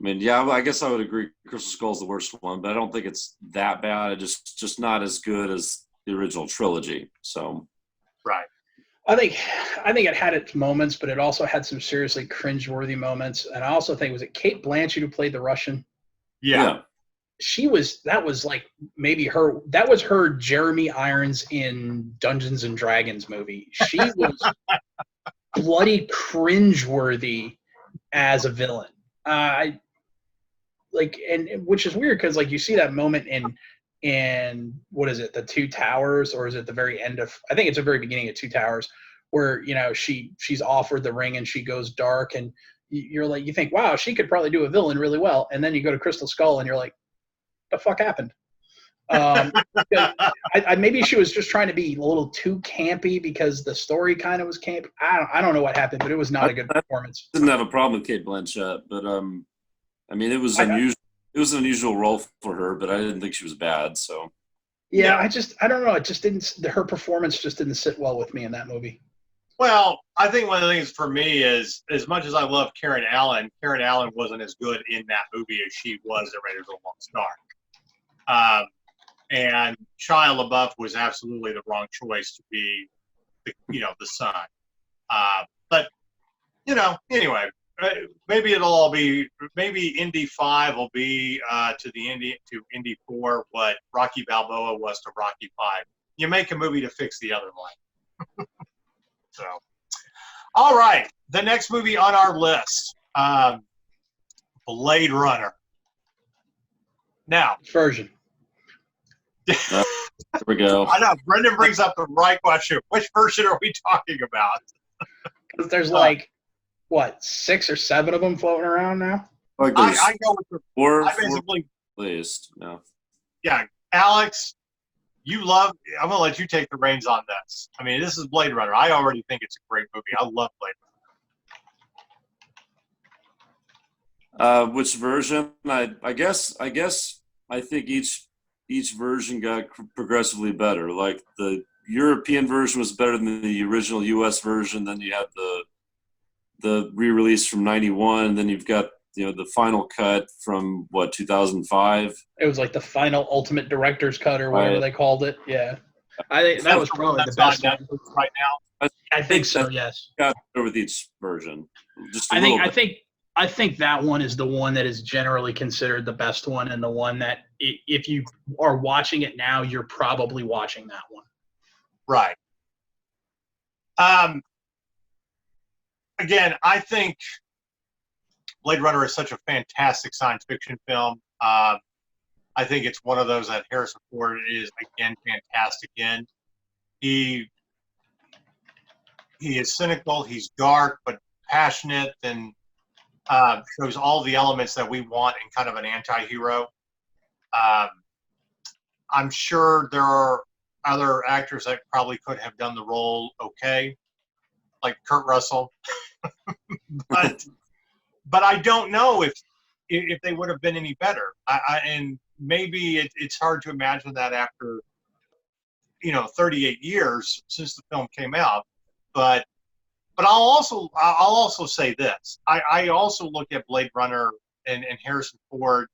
I guess I would agree Crystal Skull is the worst one, but I don't think it's that bad. It's just not as good as the original trilogy. So, right. I think it had its moments, but it also had some seriously cringeworthy moments. And I also think, was it Kate Blanchett who played the Russian? Yeah. That was her Jeremy Irons in Dungeons and Dragons movie. She was bloody cringeworthy as a villain. Which is weird because you see that moment in what is it, the Two Towers, or is it the very end of, I think it's the very beginning of Two Towers, where she's offered the ring and she goes dark, and you think, wow, she could probably do a villain really well, and then you go to Crystal Skull and you're like, the fuck happened? Maybe she was just trying to be a little too campy because the story kind of was campy. I don't know what happened, but it was not a good performance. I didn't have a problem with Kate Blanchett, but it was unusual. It was an unusual role for her, but I didn't think she was bad. So yeah, I don't know. It just didn't. Her performance just didn't sit well with me in that movie. Well, I think one of the things for me is, as much as I love Karen Allen wasn't as good in that movie as she was in Raiders of the Lost Ark. And Shia LaBeouf was absolutely the wrong choice to be the son. But anyway, maybe maybe Indy 5 will be to Indy 4 what Rocky Balboa was to Rocky 5. You make a movie to fix the other one. So, all right, the next movie on our list, Blade Runner. Now, version. There we go. I know Brendan brings up the right question. Which version are we talking about? Because there's 6 or 7 of them floating around now. Like I go with the four, I basically at least. No. Yeah, Alex, I'm gonna let you take the reins on this. This is Blade Runner. I already think it's a great movie. I love Blade Runner. Which version? I guess I think each version got progressively better. Like the European version was better than the original U.S. version. Then you had the re-release from '91. Then you've got the final cut from 2005. It was like the final ultimate director's cut or whatever they called it. Yeah, I think that was probably the best one right now. I think so. Yes. Got better with each version. I think that one is the one that is generally considered the best one, and the one that if you are watching it now, you're probably watching that one. Right. Again, I think Blade Runner is such a fantastic science fiction film. I think it's one of those that Harrison Ford is, again, fantastic in. He he is cynical, he's dark, but passionate, and shows all the elements that we want in kind of an anti-hero. I'm sure there are other actors that probably could have done the role okay, like Kurt Russell, but I don't know if they would have been any better. And maybe it's hard to imagine that after 38 years since the film came out, but I'll also say this. I also look at Blade Runner and Harrison Ford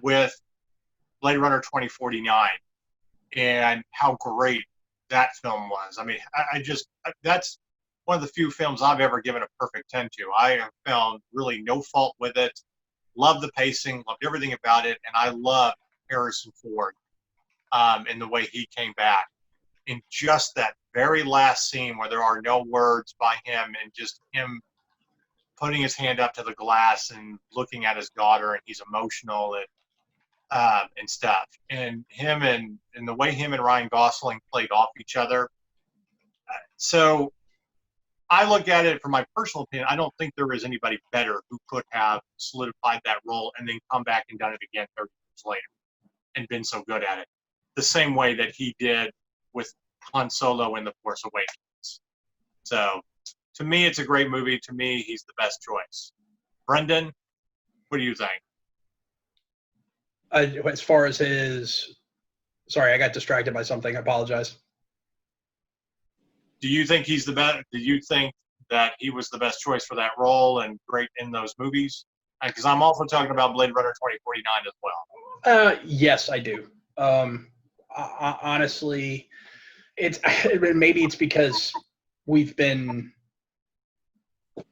with Blade Runner 2049 and how great that film was. I mean, that's one of the few films I've ever given a perfect 10 to. I have found really no fault with it. Loved the pacing, loved everything about it, and I love Harrison Ford in the way he came back. In just that very last scene where there are no words by him and just him putting his hand up to the glass and looking at his daughter, and he's emotional and stuff. And him and the way him and Ryan Gosling played off each other. So I look at it from my personal opinion. I don't think there is anybody better who could have solidified that role and then come back and done it again 30 years later and been so good at it. The same way that he did with Han Solo in The Force Awakens. So to me, it's a great movie. To me, he's the best choice. Brendan, what do you think? As far as sorry, I got distracted by something. I apologize. Do you think he's the best? Do you think that he was the best choice for that role and great in those movies? Because I'm also talking about Blade Runner 2049 as well. Yes, I do. Honestly, maybe it's because we've been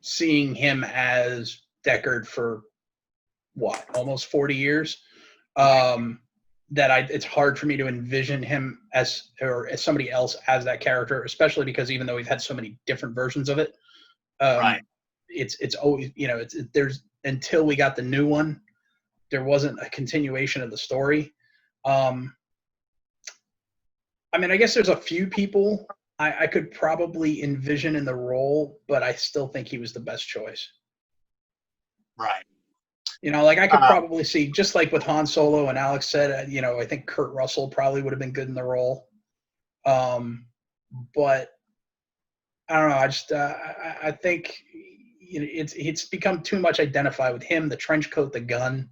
seeing him as Deckard for almost 40 years. That it's hard for me to envision him as somebody else as that character, especially because even though we've had so many different versions of it, right. It's always, there's, until we got the new one, there wasn't a continuation of the story. I mean, I guess there's a few people I could probably envision in the role, but I still think he was the best choice. Right. I could probably see, just like with Han Solo and Alex said, I think Kurt Russell probably would have been good in the role. But I don't know. I just, I think it's become too much identified with him, the trench coat, the gun,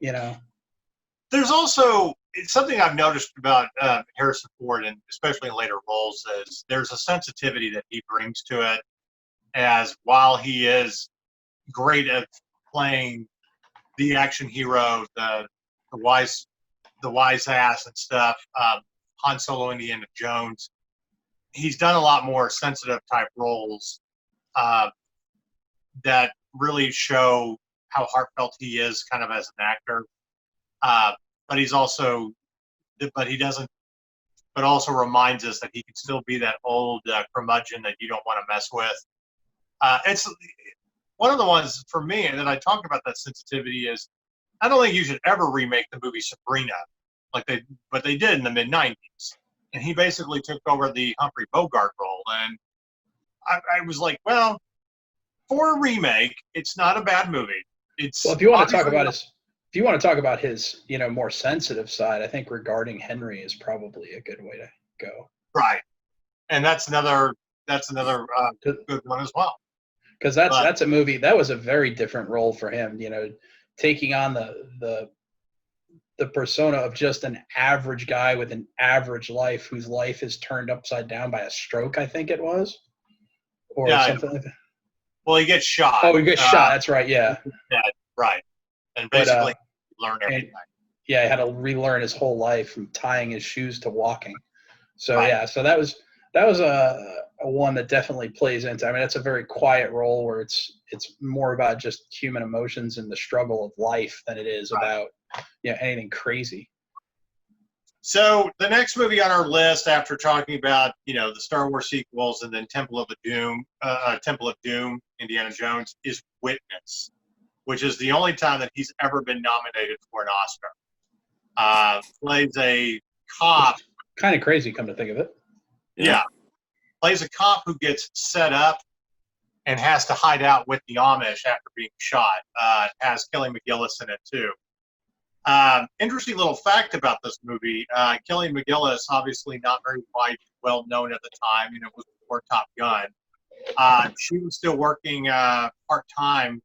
There's also, it's something I've noticed about Harrison Ford, and especially in later roles, is there's a sensitivity that he brings to it, as while he is great at playing the action hero, the wise ass and stuff, Han Solo, Indiana Jones, he's done a lot more sensitive type roles that really show how heartfelt he is kind of as an actor. But he also reminds us that he can still be that old curmudgeon that you don't want to mess with. It's one of the ones for me, and then I talk about that sensitivity, is I don't think you should ever remake the movie Sabrina, but they did in the mid-90s. And he basically took over the Humphrey Bogart role. And I was like, well, for a remake, it's not a bad movie. Well, if you want to talk about his, more sensitive side, I think Regarding Henry is probably a good way to go. Right. And that's another good one as well. Because that's a movie that was a very different role for him, taking on the persona of just an average guy with an average life whose life is turned upside down by a stroke, I think it was, or something like that. Well, he gets shot. Oh, he gets shot. That's right. Yeah. Right. And basically learn everything. He had to relearn his whole life from tying his shoes to walking. So right. So that was a one that definitely plays into. I mean, it's a very quiet role where it's more about just human emotions and the struggle of life than it is about anything crazy. So the next movie on our list, after talking about the Star Wars sequels and then Temple of Doom, Indiana Jones, is Witness, which is the only time that he's ever been nominated for an Oscar. Plays a cop. Kind of crazy, come to think of it. Yeah. plays a cop who gets set up and has to hide out with the Amish after being shot. Has Kelly McGillis in it too. Interesting little fact about this movie: Kelly McGillis, obviously not very well known at the time, it was before Top Gun. She was still working part time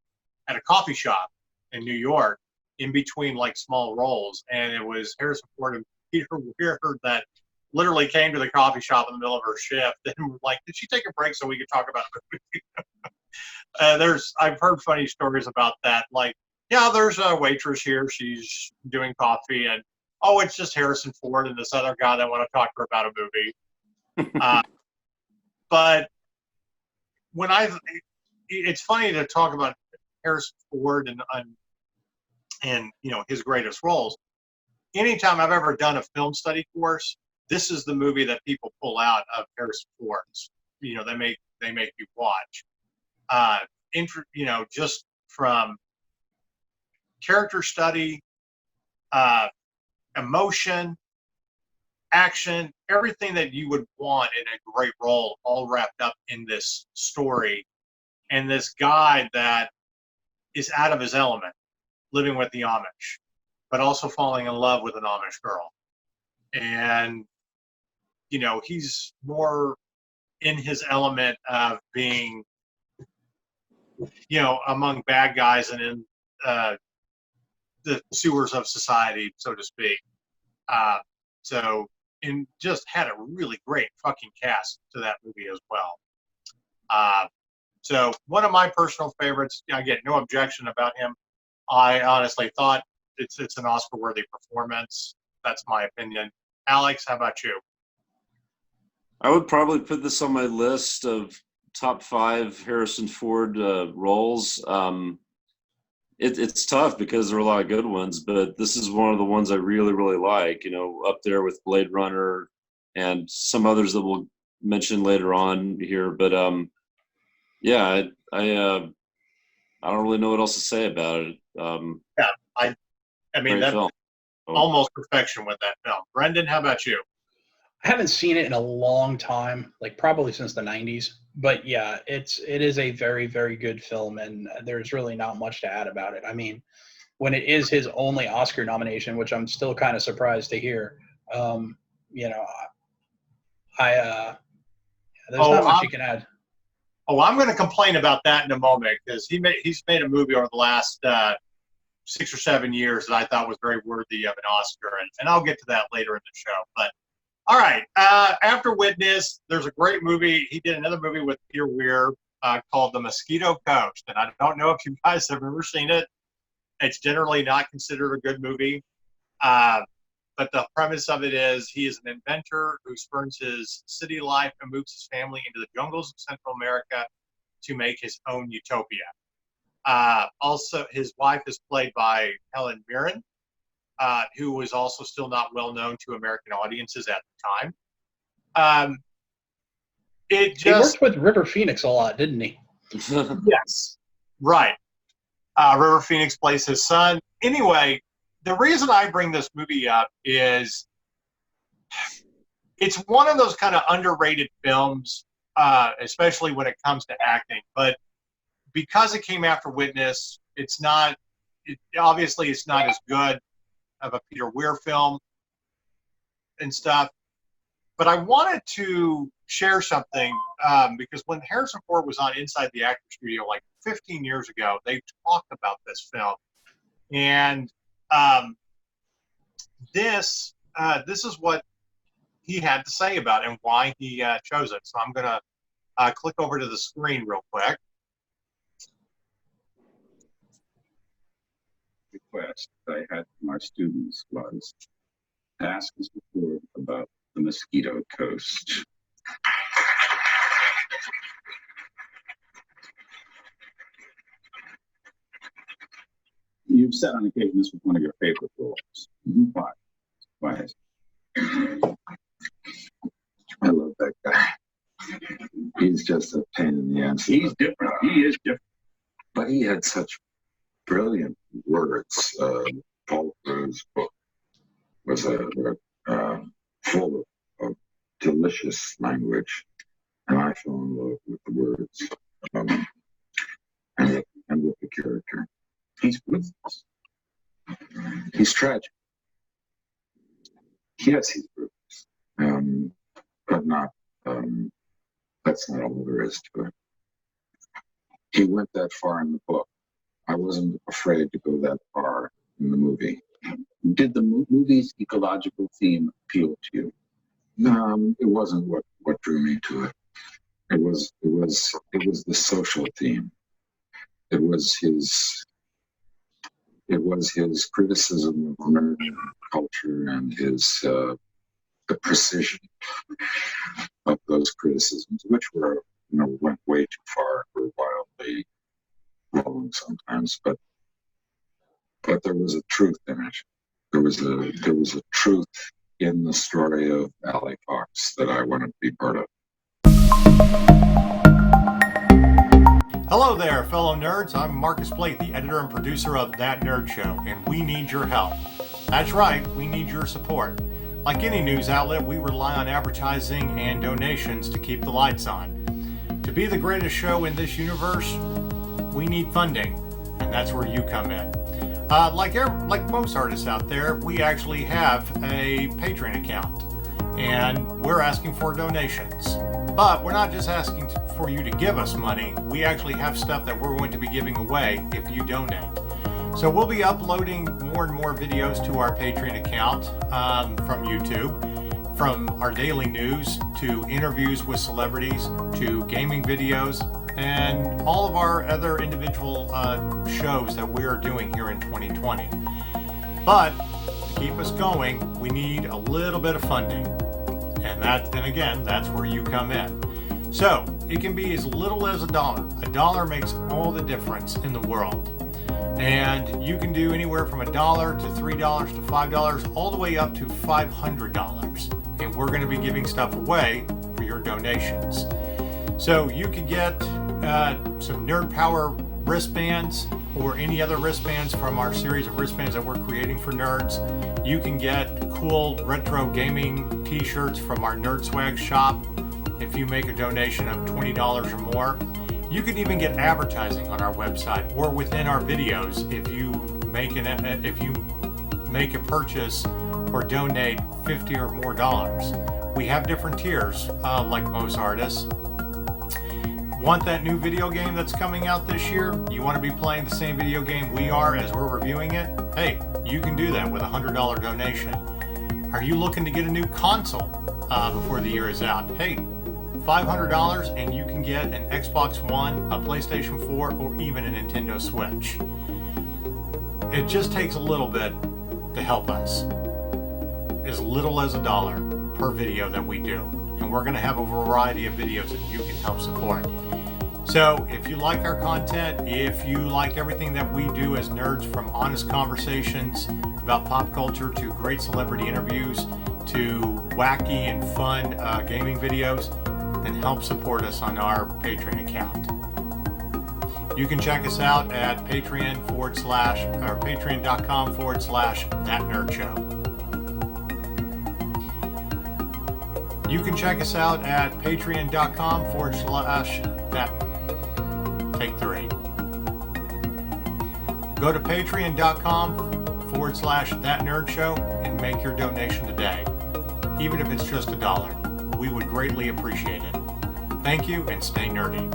at a coffee shop in New York, in between like small roles, and it was Harrison Ford and Peter Weir that literally came to the coffee shop in the middle of her shift and were like, "Did she take a break so we could talk about the movie?" I've heard funny stories about that. Like, yeah, there's a waitress here. She's doing coffee, and oh, it's just Harrison Ford and this other guy that want to talk to her about a movie. But when it's funny to talk about Harrison Ford and his greatest roles. Anytime I've ever done a film study course, this is the movie that people pull out of Harrison Ford's. They make you watch. Just from character study, emotion, action, everything that you would want in a great role, all wrapped up in this story, and this guy that is out of his element, living with the Amish, but also falling in love with an Amish girl. And, he's more in his element of being, among bad guys and in the sewers of society, so to speak. And just had a really great fucking cast to that movie as well. So one of my personal favorites, I get no objection about him. I honestly thought it's an Oscar-worthy performance. That's my opinion. Alex, how about you? I would probably put this on my list of top 5 Harrison Ford roles. It's tough because there are a lot of good ones, but this is one of the ones I really, really like, up there with Blade Runner and some others that we'll mention later on here. But yeah, I don't really know what else to say about it. I mean, that's almost perfection with that film. Brendan, how about you? I haven't seen it in a long time, like probably since the 90s. But yeah, it is a very, very good film, and there's really not much to add about it. I mean, when it is his only Oscar nomination, which I'm still kind of surprised to hear, there's not much you can add. Oh, I'm going to complain about that in a moment, because he's made a movie over the last 6 or 7 years that I thought was very worthy of an Oscar, and I'll get to that later in the show. But all right, after Witness, there's a great movie. He did another movie with Peter Weir called The Mosquito Coast, and I don't know if you guys have ever seen it. It's generally not considered a good movie, but the premise of it is he is an inventor who spurns his city life and moves his family into the jungles of Central America to make his own utopia. Also, his wife is played by Helen Mirren, who was also still not well known to American audiences at the time. He worked with River Phoenix a lot, didn't he? Yes, right. River Phoenix plays his son. Anyway, the reason I bring this movie up is it's one of those kind of underrated films, especially when it comes to acting. But because it came after Witness, obviously it's not as good of a Peter Weir film and stuff. But I wanted to share something because when Harrison Ford was on Inside the Actor Studio like 15 years ago, they talked about this film. And this is what he had to say about it and why he chose it. So I'm going to click over to the screen real quick. Request I had from my students was to ask Mr. Ford about the Mosquito Coast. You've said on occasion this was one of your favorite roles. Why? Why? I love that guy. He's just a pain in the ass. He's different. He is different. But he had such brilliant words. Paul Cruz's book was full of delicious language. and I fell in love with the words and with the character. He's ruthless. He's tragic, Yes, he's ruthless. but not. That's not all there is to it. He went that far in the book. I wasn't afraid to go that far in the movie. Did the movie's ecological theme appeal to you? It wasn't what drew me to it. It was the social theme. It was his criticism of American culture and his the precision of those criticisms, which were went way too far, were wildly wrong sometimes, but there was a truth in it. There was a truth in the story of Allie Fox that I wanted to be part of. Hello there, fellow nerds. I'm Marcus Blake, the editor and producer of That Nerd Show, and we need your help. That's right, we need your support. Like any news outlet, we rely on advertising and donations to keep the lights on. To be the greatest show in this universe, we need funding, and that's where you come in. Like most artists out there, we actually have a Patreon account, and we're asking for donations. But we're not just asking for you to give us money. We actually have stuff that we're going to be giving away if you donate. So we'll be uploading more and more videos to our Patreon account from YouTube, from our daily news to interviews with celebrities to gaming videos and all of our other individual shows that we are doing here in 2020. But to keep us going, we need a little bit of funding. And again, that's where you come in. So it can be as little as $1. $1 makes all the difference in the world. And you can do anywhere from $1 to $3 to $5, all the way up to $500. And we're going to be giving stuff away for your donations. So you could get some Nerd Power wristbands or any other wristbands from our series of wristbands that we're creating for nerds. You can get cool retro gaming t-shirts from our Nerd Swag shop if you make a donation of $20 or more. You can even get advertising on our website or within our videos if you make a purchase or donate $50 or more dollars. We have different tiers, like most artists. Want that new video game that's coming out this year? You want to be playing the same video game we are as we're reviewing it? Hey, you can do that with a $100 donation. Are you looking to get a new console before the year is out? Hey, $500 and you can get an Xbox One, a PlayStation 4, or even a Nintendo Switch. It just takes a little bit to help us. As little as $1 per video that we do. And we're going to have a variety of videos that you can help support. So if you like our content, if you like everything that we do as nerds, from honest conversations about pop culture to great celebrity interviews to wacky and fun gaming videos, then help support us on our Patreon account. You can check us out at patreon.com/thatnerdshow. You can check us out at patreon.com/that. Take 3. Go to patreon.com/thatnerdshow and make your donation today. Even if it's just $1. We would greatly appreciate it. Thank you and stay nerdy.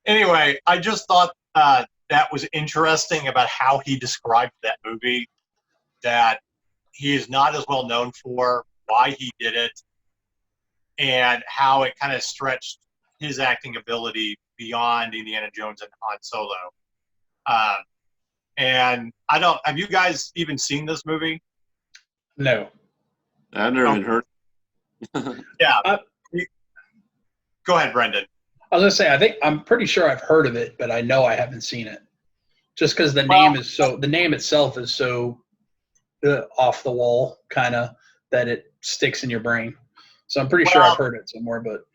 Anyway, I just thought that was interesting about how he described that movie, that he is not as well known for, why he did it, and how it kind of stretched his acting ability beyond Indiana Jones and Han Solo. And have you guys even seen this movie? No. I've never even heard. Yeah. Go ahead, Brendan. I was gonna say, I'm pretty sure I've heard of it, but I know I haven't seen it. Just because the name itself is so off the wall, kind of, that it sticks in your brain. So I'm pretty sure I've heard it somewhere, but.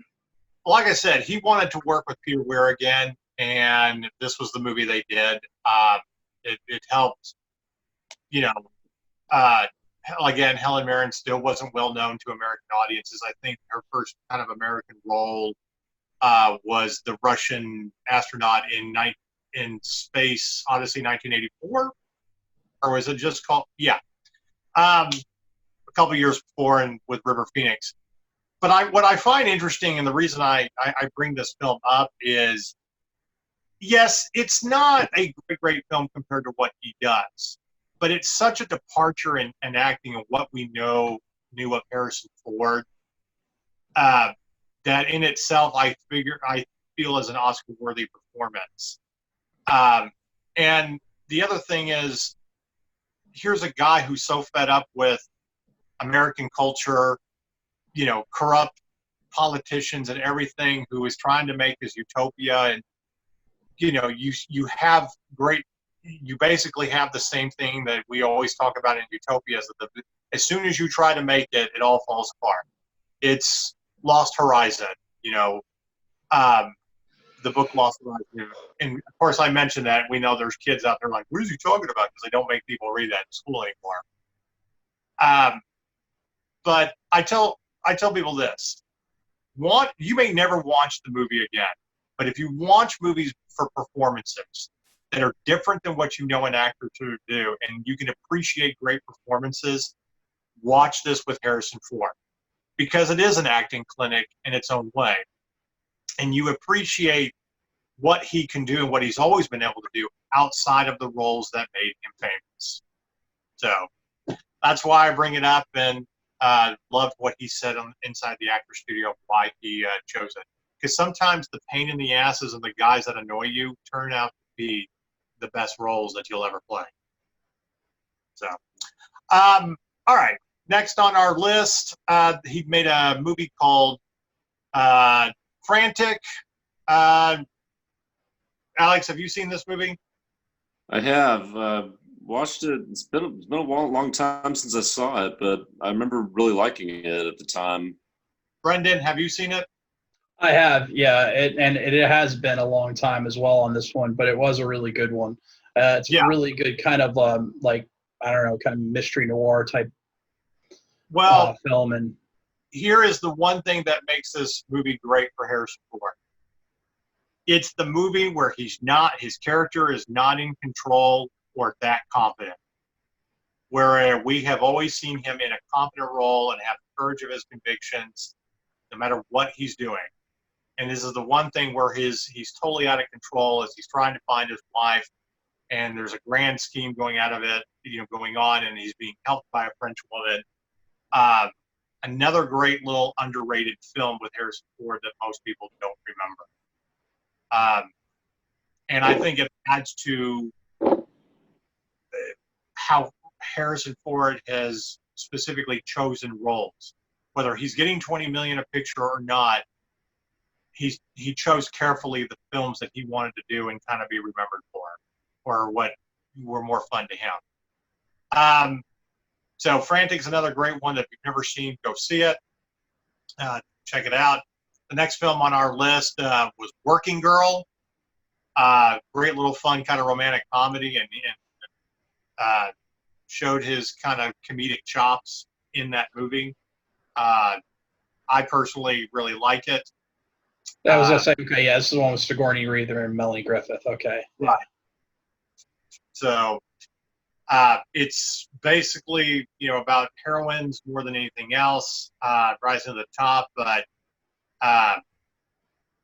Like I said, he wanted to work with Peter Weir again, and this was the movie they did. It helped, again, Helen Mirren still wasn't well known to American audiences. I think her first kind of American role was the Russian astronaut in Space Odyssey 1984, or was it just called? Yeah, a couple years before, and with River Phoenix. But what I find interesting, and the reason I bring this film up is, yes, it's not a great film compared to what he does, but it's such a departure in acting of what we knew of Harrison Ford, that in itself I feel is an Oscar-worthy performance. And the other thing is, here's a guy who's so fed up with American culture, corrupt politicians and everything, who is trying to make his utopia. And you basically have the same thing that we always talk about in utopias. As soon as you try to make it, it all falls apart. It's Lost Horizon, the book Lost Horizon. And of course, I mentioned that. We know there's kids out there like, what is he talking about? Because they don't make people read that in school anymore. But I tell people this: you may never watch the movie again, but if you watch movies for performances that are different than what you know an actor to do, and you can appreciate great performances, watch this with Harrison Ford, because it is an acting clinic in its own way, and you appreciate what he can do and what he's always been able to do outside of the roles that made him famous. So that's why I bring it up, and loved what he said inside the actor studio, why he chose it. Because sometimes the pain in the asses and the guys that annoy you turn out to be the best roles that you'll ever play. So, all right. Next on our list, he made a movie called Frantic. Alex, have you seen this movie? I have watched it. It's been a long time since I saw it, but I remember really liking it at the time. Brendan, have you seen it? I have, yeah, it has been a long time as well on this one, but it was a really good one. It's a really good kind of like, I don't know, kind of mystery noir type film. And here is the one thing that makes this movie great for Harrison Ford. It's the movie where his character is not in control or that confident. Where we have always seen him in a competent role and have the courage of his convictions, no matter what he's doing. And this is the one thing where he's totally out of control as he's trying to find his wife, and there's a grand scheme going on, and he's being helped by a French woman. Another great little underrated film with Harrison Ford that most people don't remember. And I think it adds to how Harrison Ford has specifically chosen roles. Whether he's getting $20 million a picture or not, he chose carefully the films that he wanted to do and kind of be remembered for, or what were more fun to him. So Frantic's another great one that if you've never seen, go see it. Check it out. The next film on our list was Working Girl. Great little fun kind of romantic comedy, and showed his kind of comedic chops in that movie. I personally really like it. that was okay, yeah, this is the one with Sigourney Weaver and Melanie Griffith. Okay. Right. So it's basically, about heroines more than anything else, rising to the top, but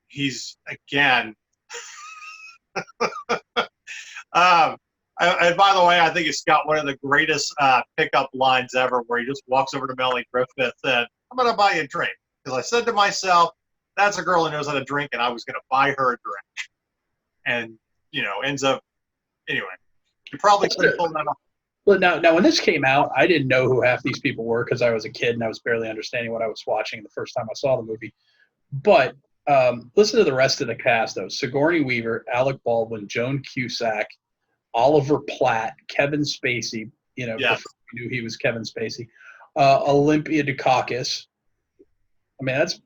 he's, again, and by the way, I think it's got one of the greatest pickup lines ever, where he just walks over to Melanie Griffith and, I'm going to buy you a drink. Because I said to myself, that's a girl who knows how to drink, and I was going to buy her a drink. And, ends up, anyway, you probably could have pulled that off. Well, now when this came out, I didn't know who half these people were because I was a kid and I was barely understanding what I was watching the first time I saw the movie. But listen to the rest of the cast, though. Sigourney Weaver, Alec Baldwin, Joan Cusack, Oliver Platt, Kevin Spacey, Yes. Before we knew he was Kevin Spacey, Olympia Dukakis. I mean, that's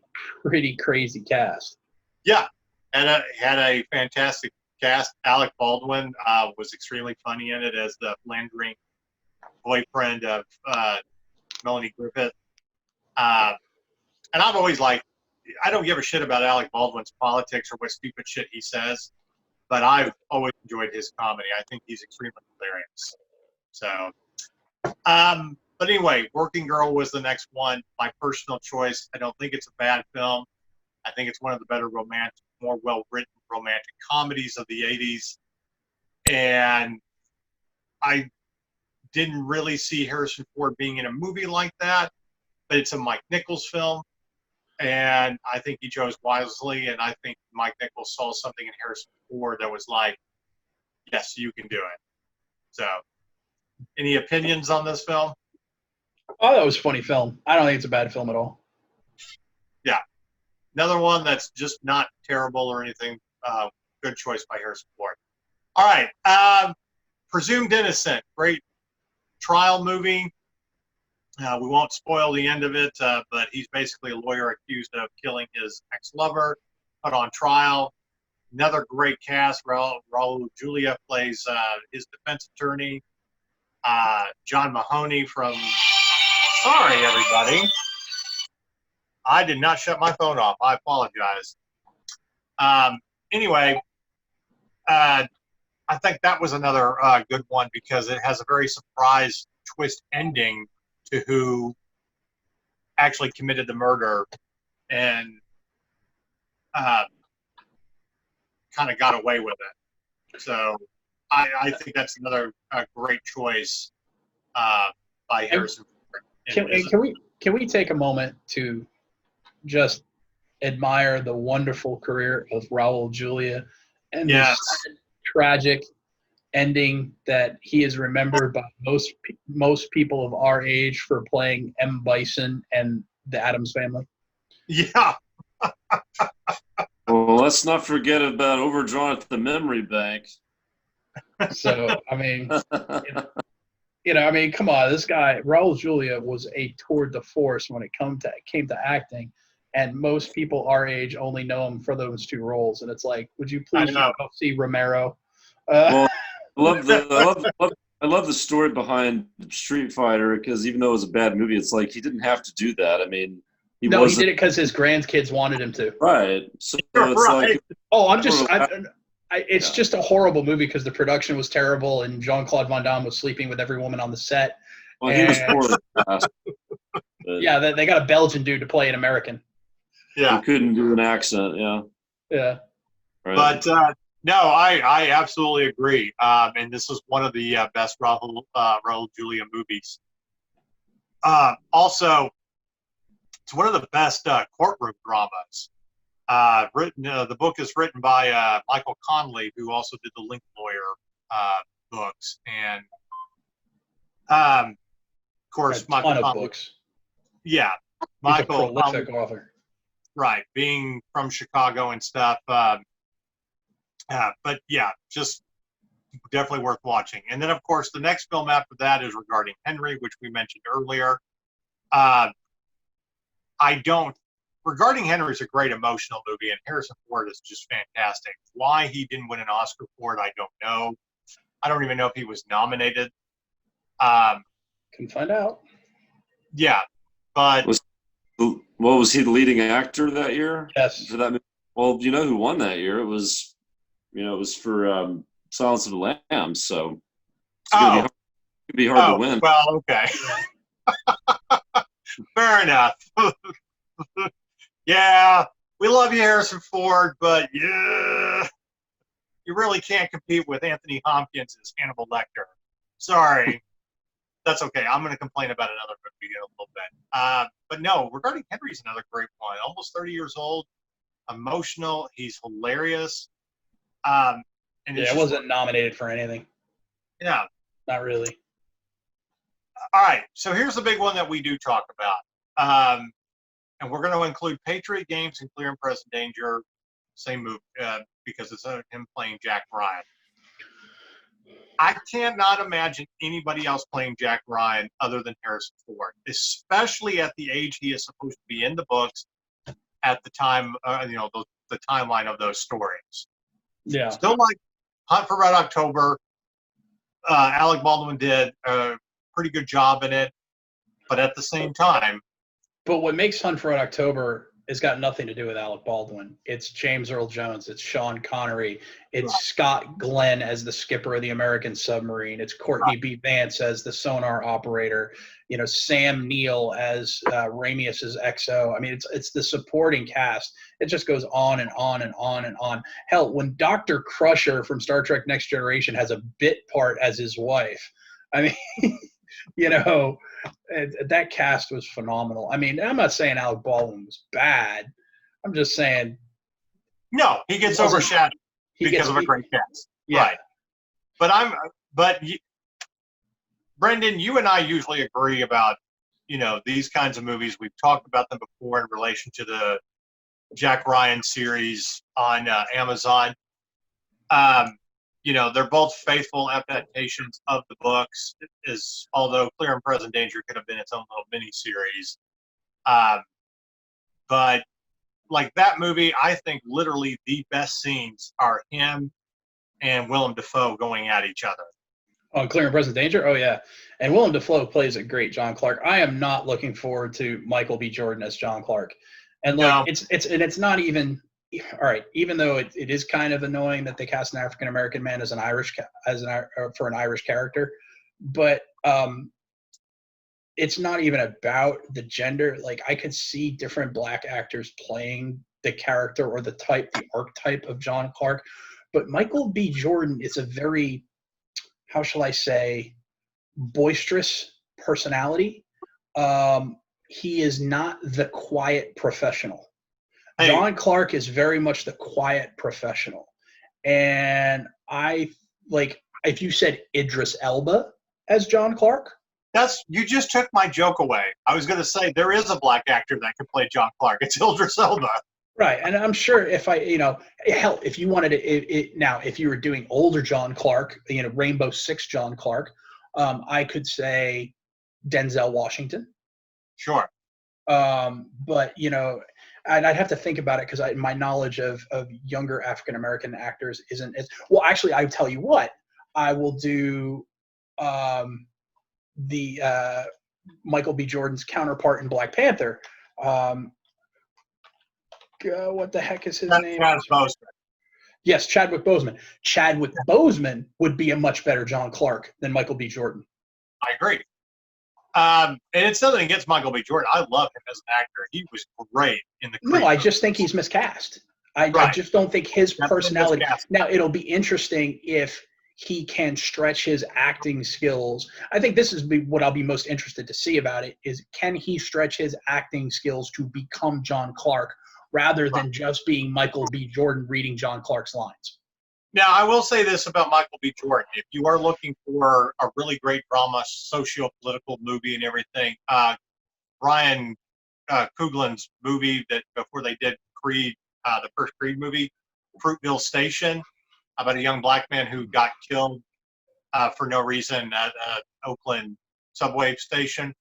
pretty crazy cast. Yeah, and had a fantastic cast. Alec Baldwin was extremely funny in it as the philandering boyfriend of Melanie Griffith. And I've always liked, I don't give a shit about Alec Baldwin's politics or what stupid shit he says, but I've always enjoyed his comedy. I think he's extremely hilarious. So, but anyway, Working Girl was the next one. My personal choice. I don't think it's a bad film. I think it's one of the better romantic, more well-written romantic comedies of the 80s. And I didn't really see Harrison Ford being in a movie like that, but it's a Mike Nichols film. And I think he chose wisely, and I think Mike Nichols saw something in Harrison Ford that was like, yes, you can do it. So, any opinions on this film? Oh, that was a funny film. I don't think it's a bad film at all. Yeah. Another one that's just not terrible or anything. Good choice by Harrison Ford. All right. Presumed Innocent. Great trial movie. We won't spoil the end of it, but he's basically a lawyer accused of killing his ex-lover, put on trial. Another great cast. Raul Julia plays his defense attorney. John Mahoney from... Sorry, everybody. I did not shut my phone off. I apologize. Anyway, I think that was another good one because it has a very surprise twist ending to who actually committed the murder and kind of got away with it. So I think that's another great choice by Harrison. Can we take a moment to just admire the wonderful career of Raul Julia and Yes. the tragic ending that he is remembered by most people of our age for playing M. Bison and the Addams Family? Yeah. Well, let's not forget about Overdrawn at the Memory Bank. So, I mean, come on, this guy, Raul Julia, was a tour de force when it came to acting, and most people our age only know him for those two roles. And it's like, would you please go see Romero? Well, I love the story behind Street Fighter because even though it was a bad movie, it's like he didn't have to do that. I mean, he did it because his grandkids wanted him to. Right. So it's like, it's just a horrible movie because the production was terrible and Jean-Claude Van Damme was sleeping with every woman on the set. Well, he was poorly cast. Yeah, they got a Belgian dude to play an American. Yeah. He couldn't do an accent. Yeah. Yeah. Right. But no, I absolutely agree. And this is one of the best Raul Julia movies. Also, it's one of the best courtroom dramas. The book is written by Michael Connelly, who also did the Lincoln Lawyer books, and of course, Michael Connelly. Books. Yeah, Michael. He's a prolific author. Right, being from Chicago and stuff. But yeah, just definitely worth watching. And then, of course, the next film after that is Regarding Henry, which we mentioned earlier. Regarding Henry is a great emotional movie, and Harrison Ford is just fantastic. Why he didn't win an Oscar for it, I don't know. I don't even know if he was nominated. Can find out. Yeah, but was he the leading actor that year? Yes. For that movie? Well, you know who won that year? It was for Silence of the Lambs. So it's gonna be hard to win. Well, okay. Fair enough. Yeah, we love you, Harrison Ford, but yeah, you really can't compete with Anthony Hopkins as Hannibal Lecter. Sorry. That's okay. I'm going to complain about another movie in a little bit. But no, Regarding Henry is another great one. Almost 30 years old, emotional. He's hilarious. And it wasn't nominated for anything. Yeah. Not really. All right. So here's the big one that we do talk about. And we're going to include Patriot Games and Clear and Present Danger, same movie, because it's him playing Jack Ryan. I cannot imagine anybody else playing Jack Ryan other than Harrison Ford, especially at the age he is supposed to be in the books at the time, the timeline of those stories. Yeah. Still like Hunt for Red October, Alec Baldwin did, pretty good job in it, but at the same time, But what makes Hunt for Red October has got nothing to do with Alec Baldwin. It's James Earl Jones. It's Sean Connery. It's Scott Glenn as the skipper of the American submarine. It's Courtney B. Vance as the sonar operator. You know, Sam Neill as Ramius's XO. I mean, it's the supporting cast. It just goes on and on and on and on. Hell, when Dr. Crusher from Star Trek Next Generation has a bit part as his wife, I mean, you know, that cast was phenomenal. I mean, I'm not saying Alec Baldwin was bad. I'm just saying. No, he gets overshadowed because of a great cast. Yeah. Right. But Brendan, you and I usually agree about, you know, these kinds of movies. We've talked about them before in relation to the Jack Ryan series on Amazon. You know, they're both faithful adaptations of the books, although Clear and Present Danger could have been its own little mini-series. But, like, that movie, I think literally the best scenes are him and Willem Dafoe going at each other. On Clear and Present Danger? Oh, yeah. And Willem Dafoe plays a great John Clark. I am not looking forward to Michael B. Jordan as John Clark. And, like, No. it's not even – all right, even though it is kind of annoying that they cast an African American man as for an Irish character, but it's not even about the gender. Like, I could see different black actors playing the character or the archetype of John Clark, but Michael B. Jordan is a very, how shall I say, boisterous personality. He is not the quiet professional. John Clark is very much the quiet professional. And if you said Idris Elba as John Clark. You just took my joke away. I was going to say there is a black actor that can play John Clark. It's Idris Elba. Right. And I'm sure if if you wanted to, now, if you were doing older John Clark, you know, Rainbow Six John Clark, I could say Denzel Washington. Sure. But, you know, and I'd have to think about it because my knowledge of younger African-American actors isn't as – well, actually, I tell you what. I will do the Michael B. Jordan's counterpart in Black Panther. What the heck is his name? Boseman. Yes, Chadwick Boseman. Chadwick Boseman would be a much better John Clark than Michael B. Jordan. I agree. And it's nothing against Michael B. Jordan. I love him as an actor. He was great in the Creed. No, I just think he's miscast. I just don't think his personality. Now, it'll be interesting if he can stretch his acting skills. I think this is what I'll be most interested to see about it is, can he stretch his acting skills to become John Clark rather than just being Michael B. Jordan reading John Clark's lines? Now, I will say this about Michael B. Jordan. If you are looking for a really great drama, socio-political movie and everything, Ryan Coogler's movie that before they did Creed, the first Creed movie, Fruitville Station, about a young black man who got killed for no reason at Oakland subway station.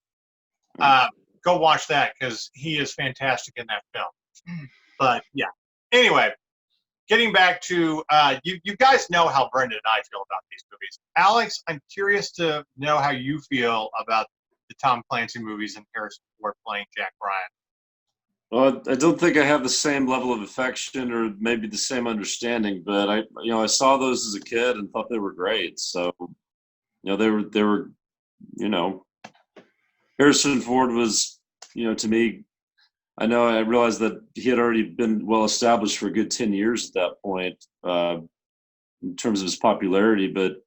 Go watch that because he is fantastic in that film. But, yeah. Anyway. Getting back to you guys know how Brendan and I feel about these movies. Alex, I'm curious to know how you feel about the Tom Clancy movies and Harrison Ford playing Jack Ryan. Well, I don't think I have the same level of affection or maybe the same understanding, but I saw those as a kid and thought they were great. So, they were, Harrison Ford was, to me. I realized that he had already been well established for a good 10 years at that point in terms of his popularity, but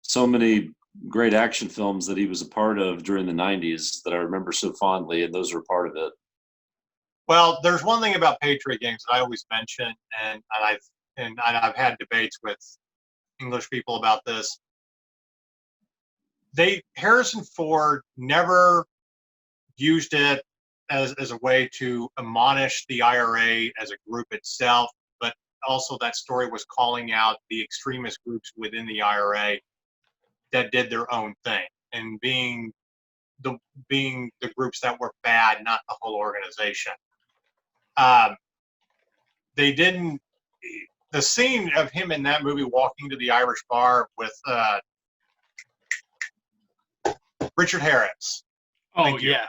so many great action films that he was a part of during the 90s that I remember so fondly, and those were part of it. Well, there's one thing about Patriot Games that I always mention, and I've had debates with English people about this. Harrison Ford never used it as a way to admonish the IRA as a group itself, but also that story was calling out the extremist groups within the IRA that did their own thing and being the groups that were bad, not the whole organization. The scene of him in that movie walking to the Irish bar with Richard Harris. Oh, Thank you. yeah.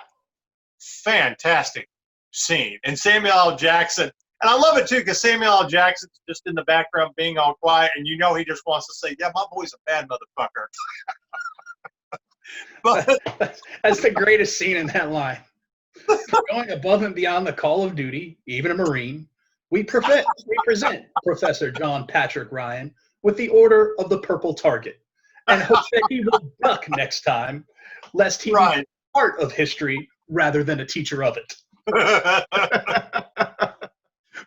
Fantastic scene. And Samuel L. Jackson. And I love it, too, because Samuel L. Jackson's just in the background being all quiet, and you know he just wants to say, yeah, my boy's a bad motherfucker. But That's the greatest scene in that line. Going above and beyond the call of duty, even a Marine, we present Professor John Patrick Ryan with the Order of the Purple Target and hope that he will duck next time, lest he be part of history rather than a teacher of it.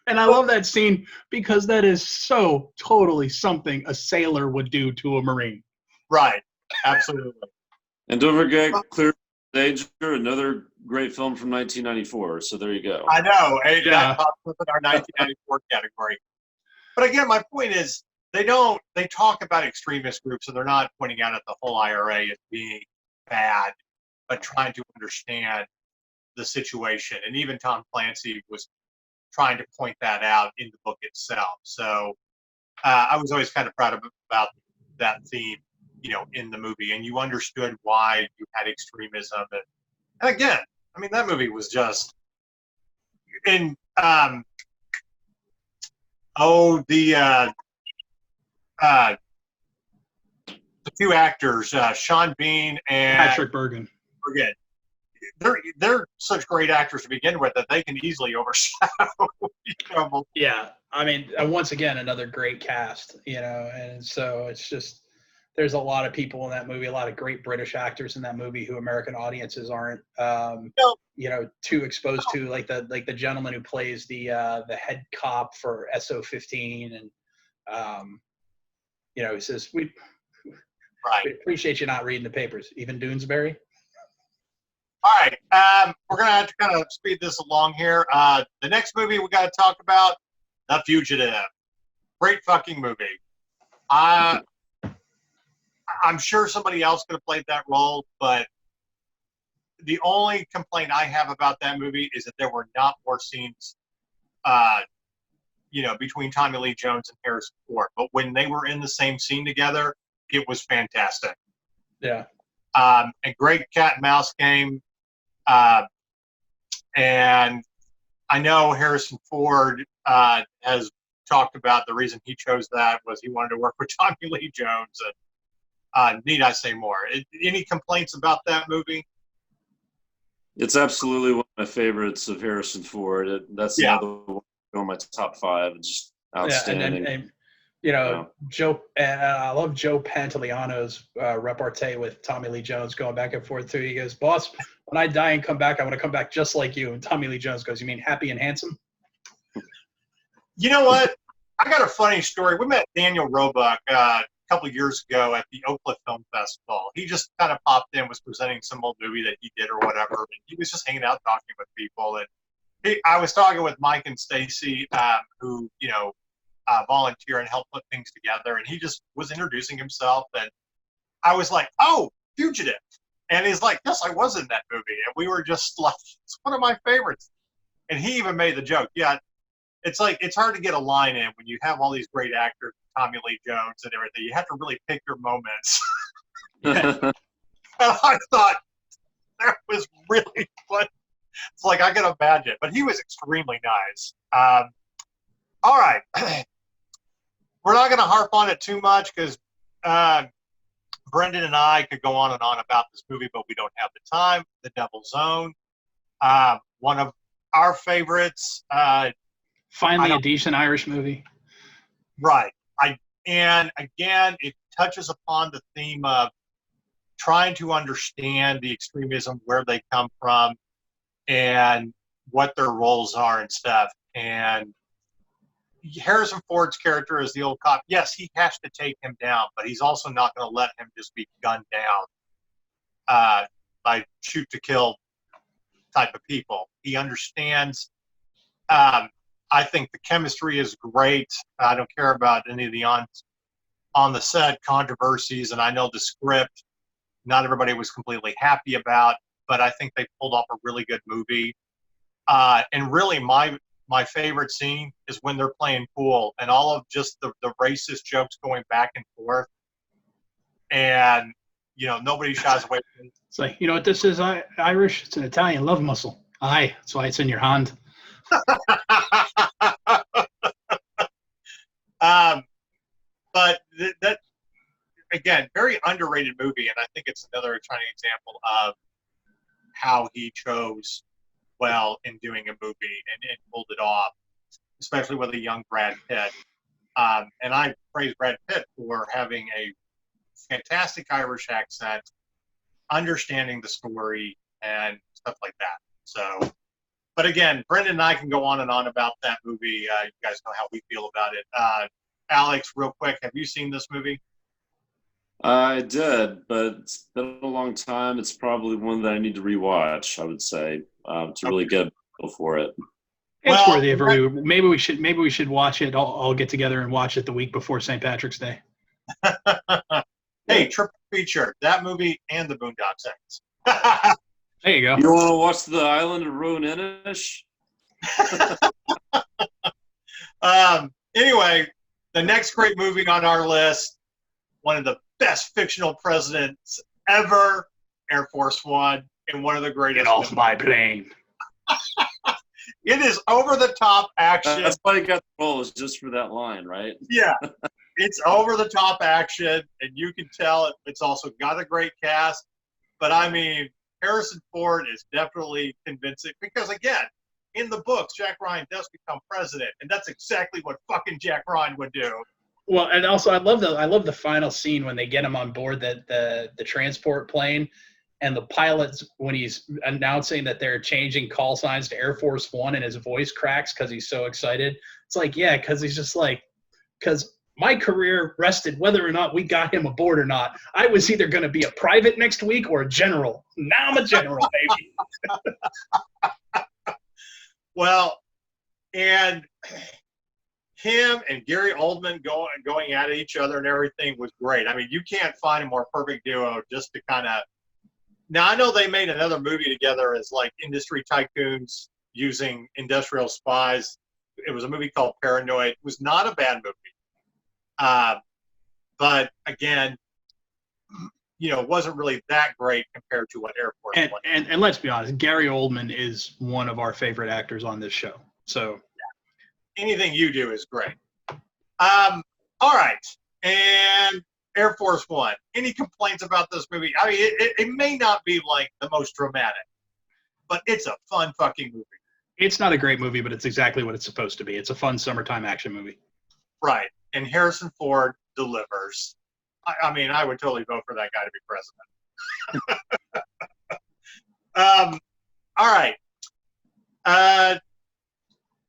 And I love that scene because that is so totally something a sailor would do to a Marine. Right. Absolutely. And don't forget Clear Danger, another great film from 1994. So there you go. I know. Yeah. That pops up in our 1994 category. But again, my point is they talk about extremist groups, and they're not pointing out at the whole IRA as being bad, but trying to understand the situation. And even Tom Clancy was trying to point that out in the book itself. So I was always kind of proud about that theme, in the movie. And you understood why you had extremism. And again, I mean, that movie was just in the two actors, Sean Bean and Patrick Bergen. They're such great actors to begin with that they can easily overshadow. Yeah, I mean, once again, another great cast, and so it's just there's a lot of people in that movie, a lot of great British actors in that movie who American audiences aren't, too exposed to, like the gentleman who plays the head cop for SO15, and he says we appreciate you not reading the papers, even Doonesbury. All right, we're going to have to kind of speed this along here. The next movie we got to talk about, The Fugitive. Great fucking movie. I'm sure somebody else could have played that role, but the only complaint I have about that movie is that there were not more scenes, between Tommy Lee Jones and Harrison Ford. But when they were in the same scene together, it was fantastic. Yeah. A great cat and mouse game. And I know Harrison Ford has talked about the reason he chose that was he wanted to work with Tommy Lee Jones. And need I say more? Any complaints about that movie? It's absolutely one of my favorites of Harrison Ford. That's another one on my top 5. It's just outstanding. And Joe, I love Joe Pantoliano's repartee with Tommy Lee Jones going back and forth too. He goes, "Boss, when I die and come back, I want to come back just like you." And Tommy Lee Jones goes, "You mean happy and handsome?" You know what? I got a funny story. We met Daniel Roebuck a couple of years ago at the Oak Cliff Film Festival. He just kind of popped in, was presenting some old movie that he did or whatever. And he was just hanging out talking with people. And I was talking with Mike and Stacy, who, volunteer and help put things together. And he just was introducing himself. And I was like, "Oh, Fugitive." And he's like, "Yes, I was in that movie." And we were just like, "It's one of my favorites." And he even made the joke. Yeah, it's like, it's hard to get a line in when you have all these great actors, Tommy Lee Jones and everything. You have to really pick your moments. And I thought that was really fun. It's like, I can imagine. But he was extremely nice. All right. We're not going to harp on it too much because Brendan and I could go on and on about this movie, but we don't have the time. The Devil's Own. One of our favorites. Finally, a decent Irish movie. Right. And again, it touches upon the theme of trying to understand the extremism, where they come from, and what their roles are and stuff. And Harrison Ford's character as the old cop, yes, he has to take him down, but he's also not going to let him just be gunned down by shoot to kill type of people. He understands. I think the chemistry is great. I don't care about any of the on the set controversies, and I know the script, not everybody was completely happy about, but I think they pulled off a really good movie. And really, my favorite scene is when they're playing pool and all of just the racist jokes going back and forth. And nobody shies away from it. It's like, you know what this is, Irish? It's an Italian love muscle. Aye, that's why it's in your hand. But that again, very underrated movie, and I think it's another shining example of how he chose well in doing a movie and pulled it off, especially with a young Brad Pitt. And I praise Brad Pitt for having a fantastic Irish accent, understanding the story, and stuff like that. So, but again, Brendan and I can go on and on about that movie. You guys know how we feel about it. Alex, real quick, have you seen this movie? I did, but it's been a long time. It's probably one that I need to rewatch, I would say, to really get a feel for it. It's worthy of a review. Maybe we should watch it. All get together and watch it the week before St. Patrick's Day. Hey, triple feature, that movie and the Boondock Saints. There you go. You want to watch The Island of Rowan Inish? Anyway, the next great movie on our list, one of the best fictional presidents ever, Air Force One, and one of the greatest. Get off my plane. It is over-the-top action. That's why I got the role, is just for that line, right? Yeah, it's over-the-top action, and you can tell it's also got a great cast. But, I mean, Harrison Ford is definitely convincing because, again, in the books, Jack Ryan does become president, and that's exactly what fucking Jack Ryan would do. Well, and also I love the final scene when they get him on board the transport plane, and the pilot's when he's announcing that they're changing call signs to Air Force One, and his voice cracks because he's so excited. It's like, yeah, because he's just like, because my career rested whether or not we got him aboard or not. I was either going to be a private next week or a general. Now I'm a general, baby. Well, and him and Gary Oldman going at each other and everything was great. I mean, you can't find a more perfect duo just to kind of. Now, I know they made another movie together as like industry tycoons using industrial spies. It was a movie called Paranoid. It was not a bad movie. But again, it wasn't really that great compared to what Air Force One. And let's be honest, Gary Oldman is one of our favorite actors on this show. So anything you do is great. All right. And Air Force One. Any complaints about this movie? I mean, it may not be like the most dramatic, but it's a fun fucking movie. It's not a great movie, but it's exactly what it's supposed to be. It's a fun summertime action movie. Right. And Harrison Ford delivers. I mean, I would totally vote for that guy to be president. All right.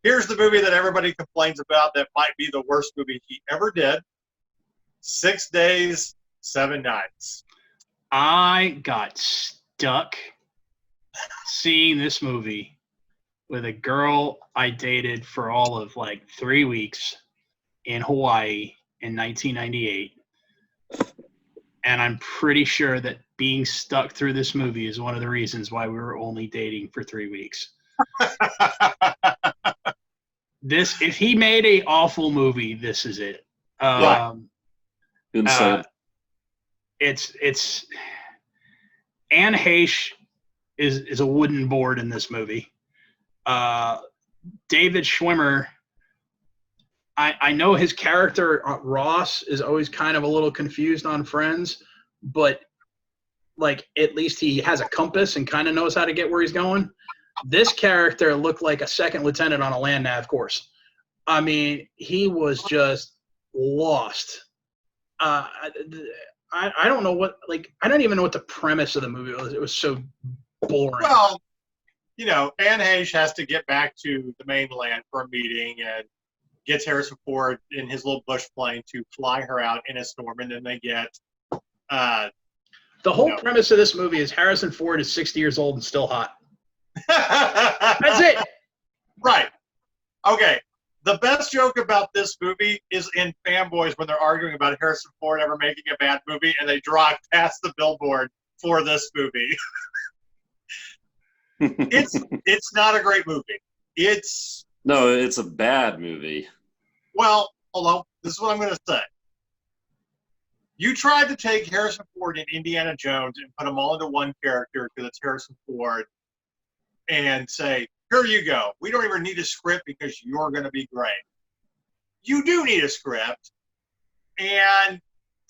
Here's the movie that everybody complains about that might be the worst movie he ever did. 6 Days, 7 Nights. I got stuck seeing this movie with a girl I dated for all of like 3 weeks in Hawaii in 1998. And I'm pretty sure that being stuck through this movie is one of the reasons why we were only dating for 3 weeks. If he made an awful movie, this is it. It's Anne Heche is a wooden board in this movie. David Schwimmer, I know his character Ross is always kind of a little confused on Friends, but like at least he has a compass and kind of knows how to get where he's going. This character looked like a second lieutenant on a land nav course. I mean, he was just lost. I don't know I don't even know what the premise of the movie was. It was so boring. Well, Anne Heche has to get back to the mainland for a meeting and gets Harrison Ford in his little bush plane to fly her out in a storm, and then they get the whole premise of this movie is Harrison Ford is 60 years old and still hot. That's it. Right. Okay. The best joke about this movie is in Fanboys when they're arguing about Harrison Ford ever making a bad movie, and they drive past the billboard for this movie. It's not a great movie. It's a bad movie. Well, hold on. This is what I'm going to say. You tried to take Harrison Ford and Indiana Jones and put them all into one character because it's Harrison Ford and say, here you go. We don't even need a script because you're going to be great. You do need a script. And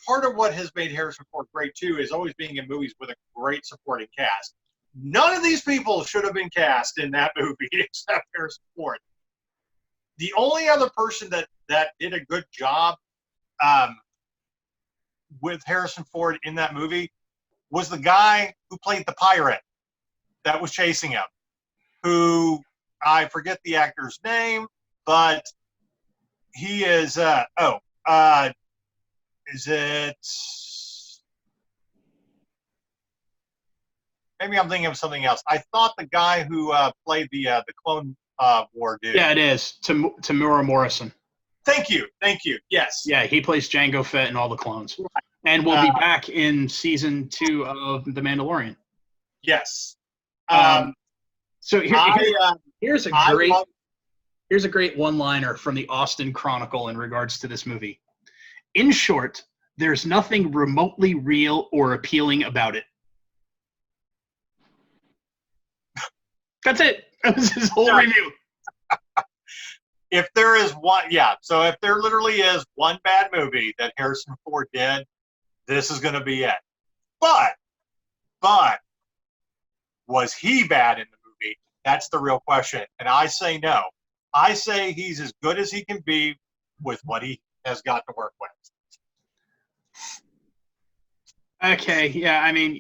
part of what has made Harrison Ford great, too, is always being in movies with a great supporting cast. None of these people should have been cast in that movie except Harrison Ford. The only other person that did a good job with Harrison Ford in that movie was the guy who played the pirate that was chasing him, who I forget the actor's name, but he is, is it, maybe I'm thinking of something else. I thought the guy who played the Clone War dude. Yeah, it is. Tamura Morrison. Thank you. Yes. Yeah, he plays Jango Fett in all the clones. And will be back in season 2 of The Mandalorian. Yes. So here's a great one-liner from the Austin Chronicle in regards to this movie. In short, there's nothing remotely real or appealing about it. That's it. That was his whole review. If there is one, so if there literally is one bad movie that Harrison Ford did, this is going to be it. But was he bad in the movie? That's the real question. And I say no. I say he's as good as he can be with what he has got to work with. Okay, yeah, I mean,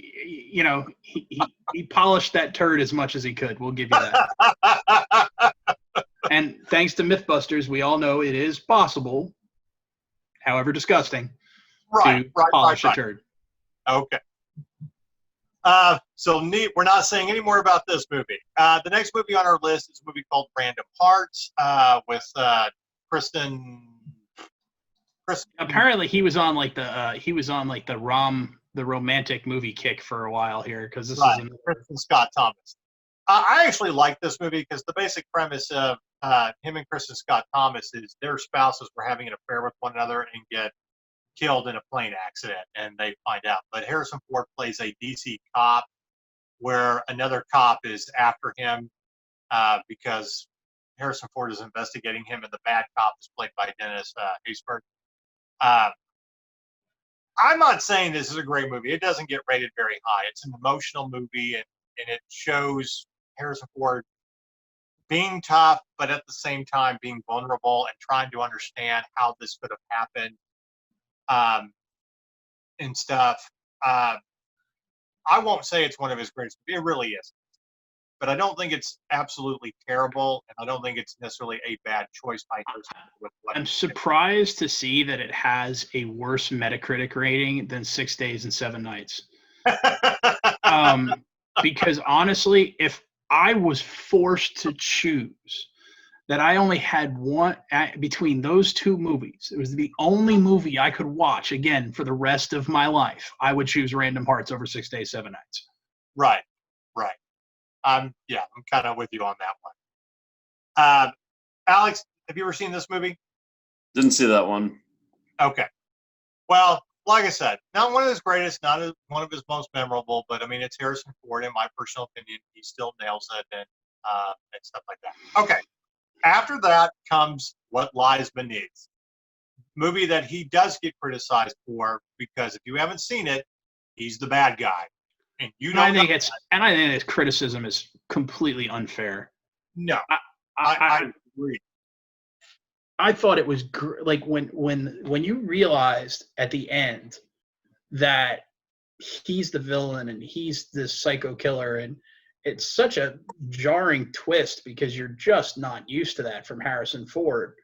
he polished that turd as much as he could. We'll give you that. And thanks to Mythbusters, we all know it is possible, however disgusting, to polish a turd. Okay. So neat. We're not saying any more about this movie. The next movie on our list is a movie called Random Hearts with Kristen. Apparently, he was on like the romantic movie kick for a while here because this is Kristen Scott Thomas. I actually like this movie because the basic premise of him and Kristen Scott Thomas is their spouses were having an affair with one another and get killed in a plane accident, and they find out. But Harrison Ford plays a DC cop where another cop is after him because Harrison Ford is investigating him, and the bad cop is played by Dennis Haysbert. I'm not saying this is a great movie. It doesn't get rated very high. It's an emotional movie, and it shows Harrison Ford being tough, but at the same time being vulnerable and trying to understand how this could have happened and stuff. I won't say it's one of his greatest movies. It really is. But I don't think it's absolutely terrible, and I don't think it's necessarily a bad choice by Harrison. I'm surprised to see that it has a worse Metacritic rating than 6 Days and 7 Nights. Because honestly, if I was forced to choose that I only had one between those two movies, it was the only movie I could watch again for the rest of my life, I would choose Random Hearts over 6 Days, 7 Nights. Right. I'm kind of with you on that one. Alex, have you ever seen this movie? Didn't see that one. Okay. Well, like I said, not one of his greatest, not one of his most memorable, but I mean, it's Harrison Ford. In my personal opinion, he still nails it and stuff like that. Okay. After that comes What Lies Beneath, movie that he does get criticized for because if you haven't seen it, he's the bad guy. And I think his criticism is completely unfair. No, I agree. I thought it was like when you realized at the end that he's the villain and he's this psycho killer, and it's such a jarring twist because you're just not used to that from Harrison Ford,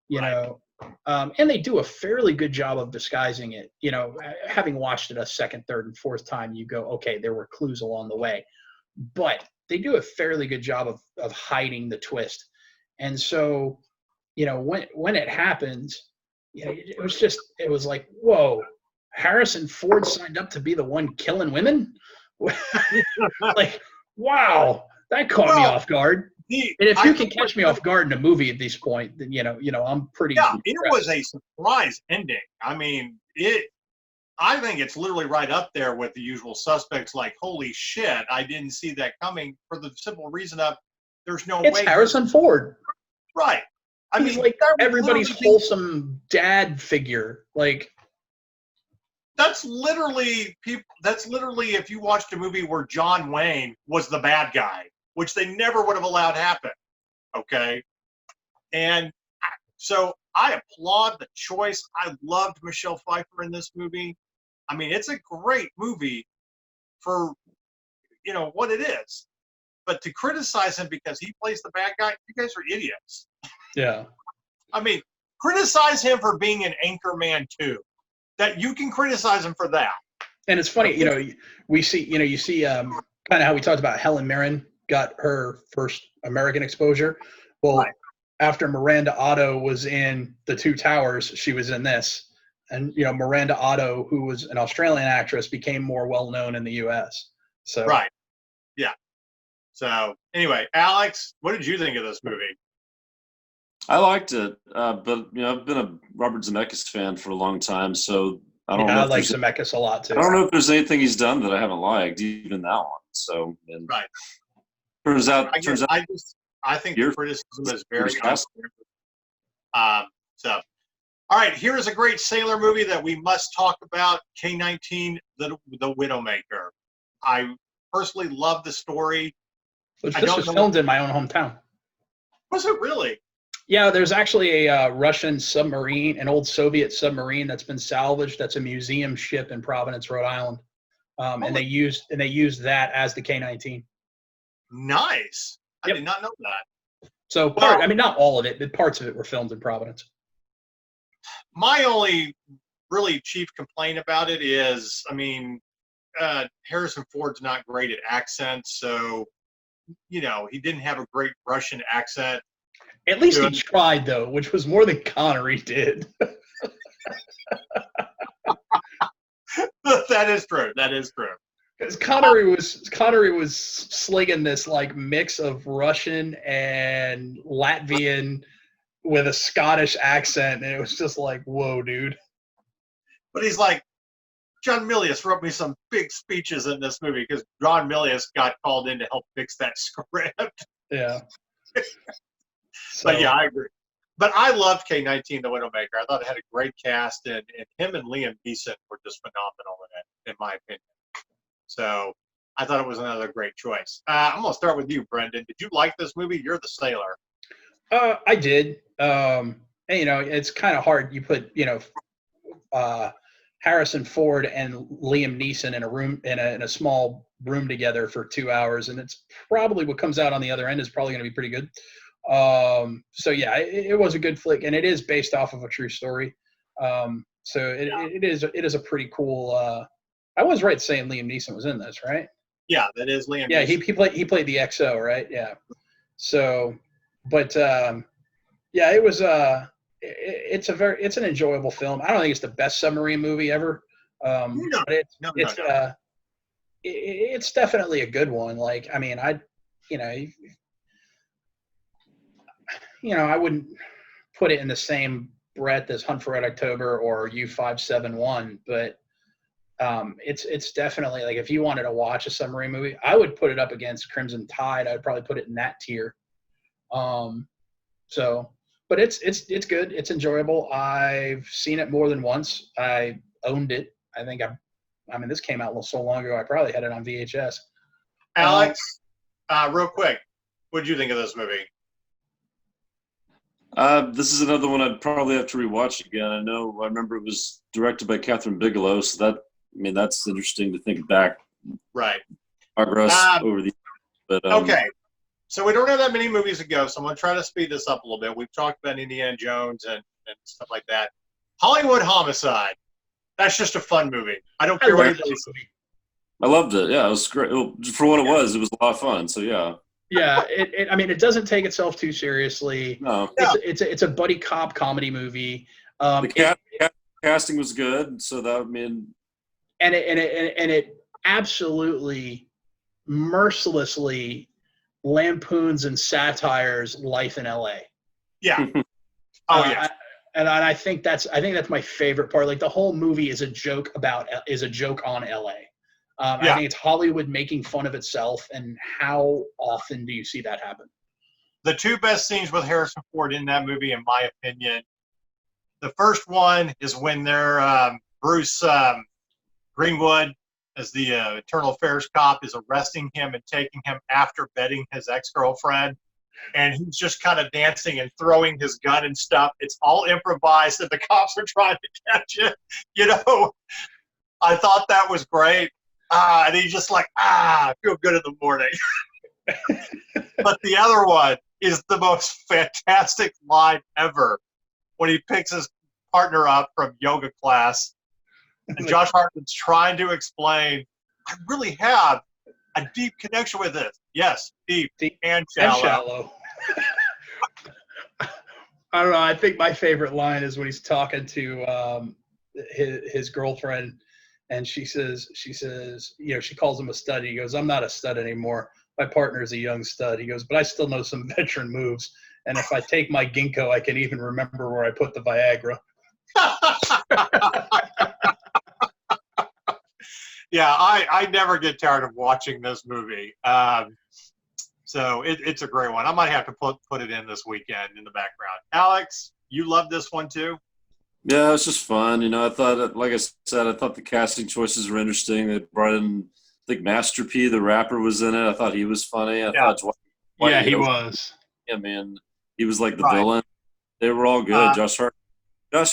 you know. And they do a fairly good job of disguising it. You know, having watched it a second, third, and fourth time, you go, okay, there were clues along the way. But they do a fairly good job of hiding the twist. And so, you know, when it happened, you know, it was like, whoa, Harrison Ford signed up to be the one killing women? Like, wow, that caught me off guard. And if you can catch me off guard in a movie at this point, then you know, I'm pretty. Yeah, it was a surprise ending. I mean, I think it's literally right up there with The Usual Suspects. Like, holy shit, I didn't see that coming, for the simple reason of there's no It's way. Harrison Ford. Right. I He's mean, like that would everybody's literally be- wholesome dad figure. Like, That's literally if you watched a movie where John Wayne was the bad guy, which they never would have allowed happen. Okay. And so I applaud the choice. I loved Michelle Pfeiffer in this movie. I mean, it's a great movie for, what it is. But to criticize him because he plays the bad guy, you guys are idiots. yeah. I mean, criticize him for being an Anchorman 2. That you can criticize him for that. And it's funny, we see, you see kind of how we talked about Helen Mirren got her first American exposure. Well, Right. After Miranda Otto was in The Two Towers, she was in this. And, Miranda Otto, who was an Australian actress, became more well-known in the U.S. So Right. Yeah. So anyway, Alex, what did you think of this movie? I liked it, but I've been a Robert Zemeckis fan for a long time, so I don't know. I if like there's- Zemeckis a lot, too. I don't know if there's anything he's done that I haven't liked, even that one. So, and Right. turns out, I think the criticism is very Yours- unfair. So, all right, here is a great sailor movie that we must talk about. K-19, the Widowmaker. I personally love the story. Which I this don't was know- filmed in my own hometown. Was it really? Yeah, there's actually a Russian submarine, an old Soviet submarine that's been salvaged. That's a museum ship in Providence, Rhode Island, and they used that as the K-19. Nice. I Yep. did not know that. So not all of it, but parts of it were filmed in Providence. My only really chief complaint about it is, Harrison Ford's not great at accents, so he didn't have a great Russian accent. At least Good. he tried, though, which was more than Connery did. That is true. That is true. Because Connery was slinging this like mix of Russian and Latvian with a Scottish accent, and it was just like, whoa, dude. But he's like, John Milius wrote me some big speeches in this movie because John Milius got called in to help fix that script. Yeah. But yeah, I agree. But I loved K-19, The Widowmaker. I thought it had a great cast, and him and Liam Neeson were just phenomenal in it, in my opinion. So I thought it was another great choice. I'm going to start with you, Brendan. Did you like this movie? You're the sailor. I did. And, it's kind of hard. You put, Harrison Ford and Liam Neeson in a room, in a small room together for 2 hours, and it's probably what comes out on the other end is probably going to be pretty good. So yeah, it was a good flick, and it is based off of a true story. So it is a pretty cool. I was right saying Liam Neeson was in this, right? Yeah, that is Liam Yeah, Neeson. he played the XO, right? Yeah. So, but yeah, it was it's an enjoyable film. I don't think it's the best submarine movie ever. No, but no. it's definitely a good one. Like, I mean, I wouldn't put it in the same breath as Hunt for Red October or U-571, but it's definitely, like, if you wanted to watch a submarine movie, I would put it up against Crimson Tide. I would probably put it in that tier. But it's good. It's enjoyable. I've seen it more than once. I owned it. I think this came out so long ago, I probably had it on VHS. Alex, real quick, what did you think of this movie? This is another one I'd probably have to rewatch again. I remember it was directed by Catherine Bigelow, so that's interesting to think back. Right. Progress over the. But Okay. So we don't have that many movies to go, so I'm going to try to speed this up a little bit. We've talked about Indiana Jones and stuff like that. Hollywood Homicide. That's just a fun movie. I don't care what anybody says. I loved it. Yeah, it was great. For what it was a lot of fun. So yeah. Yeah, it doesn't take itself too seriously. No. It's a buddy cop comedy movie. The casting was good, so that and it absolutely mercilessly lampoons and satires life in LA. Yeah. Oh, yeah. And I think that's my favorite part. Like the whole movie is a joke on LA. I think it's Hollywood making fun of itself. And how often do you see that happen? The two best scenes with Harrison Ford in that movie, in my opinion, the first one is when they're Bruce Greenwood, as the internal affairs cop, is arresting him and taking him after betting his ex-girlfriend. And he's just kind of dancing and throwing his gun and stuff. It's all improvised, and the cops are trying to catch it. You know, I thought that was great. And he's just like, I feel good in the morning. But the other one is the most fantastic line ever when he picks his partner up from yoga class. And Josh Hartnett's trying to explain, I really have a deep connection with this. Yes, deep and shallow. I don't know. I think my favorite line is when he's talking to his girlfriend, and she says, you know, she calls him a stud. He goes, I'm not a stud anymore. My partner's a young stud. He goes, but I still know some veteran moves. And if I take my ginkgo, I can even remember where I put the Viagra. Yeah, I never get tired of watching this movie. So it's a great one. I might have to put it in this weekend in the background. Alex, you love this one too? Yeah, it was just fun. You know, I thought, like I said, I thought the casting choices were interesting. They brought in, I think Master P, the rapper, was in it. I thought he was funny. I thought Dwight he was. Yeah, man, he was like the villain. They were all good. Josh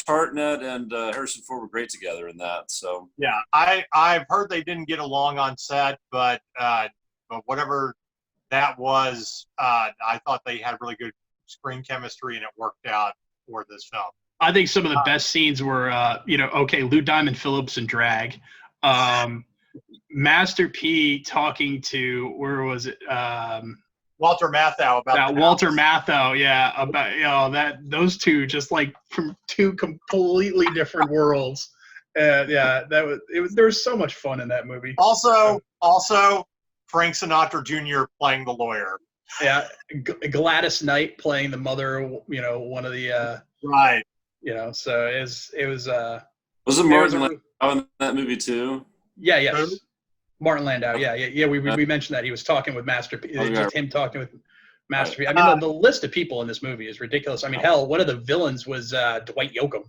Hartnett and Harrison Ford were great together in that. So yeah, I've heard they didn't get along on set, but whatever that was, I thought they had really good screen chemistry, and it worked out for this film. I think some of the best scenes were, Lou Diamond Phillips in drag, Master P talking to, where was it? Walter Matthau about Walter Matthau, yeah, about that those two just like from two completely different worlds. Yeah, there was so much fun in that movie. Also, Frank Sinatra Jr. playing the lawyer. Yeah, Gladys Knight playing the mother. You know, one of the right. You know, so it was. Was it Martin Landau in that movie too? Yeah, yes. Martin Landau, yeah. We mentioned that he was talking with Master P. Just him talking with Master P. I mean, the list of people in this movie is ridiculous. I mean, hell, one of the villains was Dwight Yoakam.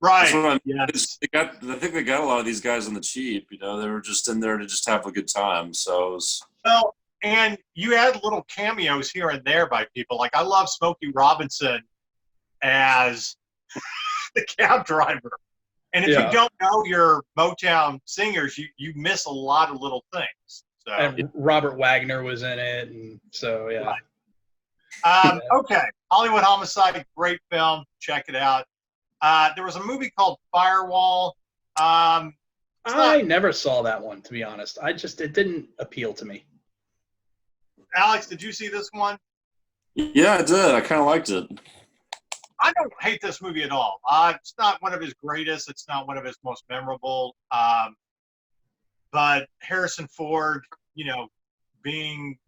Right. That's what I mean. Yes. I think they got a lot of these guys on the cheap. You know, they were just in there to just have a good time. So it was. Well, and you had little cameos here and there by people. Like I love Smokey Robinson as the cab driver. And if you don't know your Motown singers, you miss a lot of little things. So. And Robert Wagner was in it, and so yeah. Right. Okay, Hollywood Homicide, great film. Check it out. There was a movie called Firewall. I never saw that one, to be honest. It didn't appeal to me. Alex, did you see this one? Yeah, I did. I kind of liked it. I don't hate this movie at all. It's not one of his greatest. It's not one of his most memorable. But Harrison Ford, you know, being,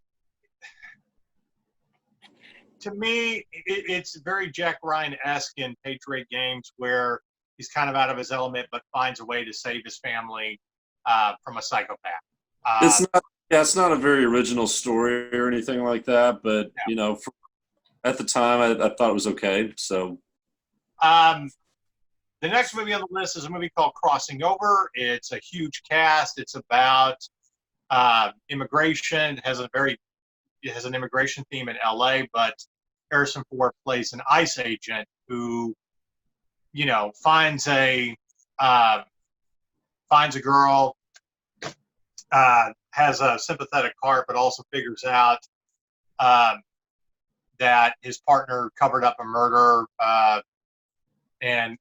to me, it's very Jack Ryan-esque in Patriot Games, where he's kind of out of his element, but finds a way to save his family from a psychopath. It's not a very original story or anything like that, but you know. At the time, I thought it was okay. So, the next movie on the list is a movie called Crossing Over. It's a huge cast. It's about immigration. It has an immigration theme in LA, but Harrison Ford plays an ICE agent who, you know, finds a girl, has a sympathetic heart, but also figures out that his partner covered up a murder, and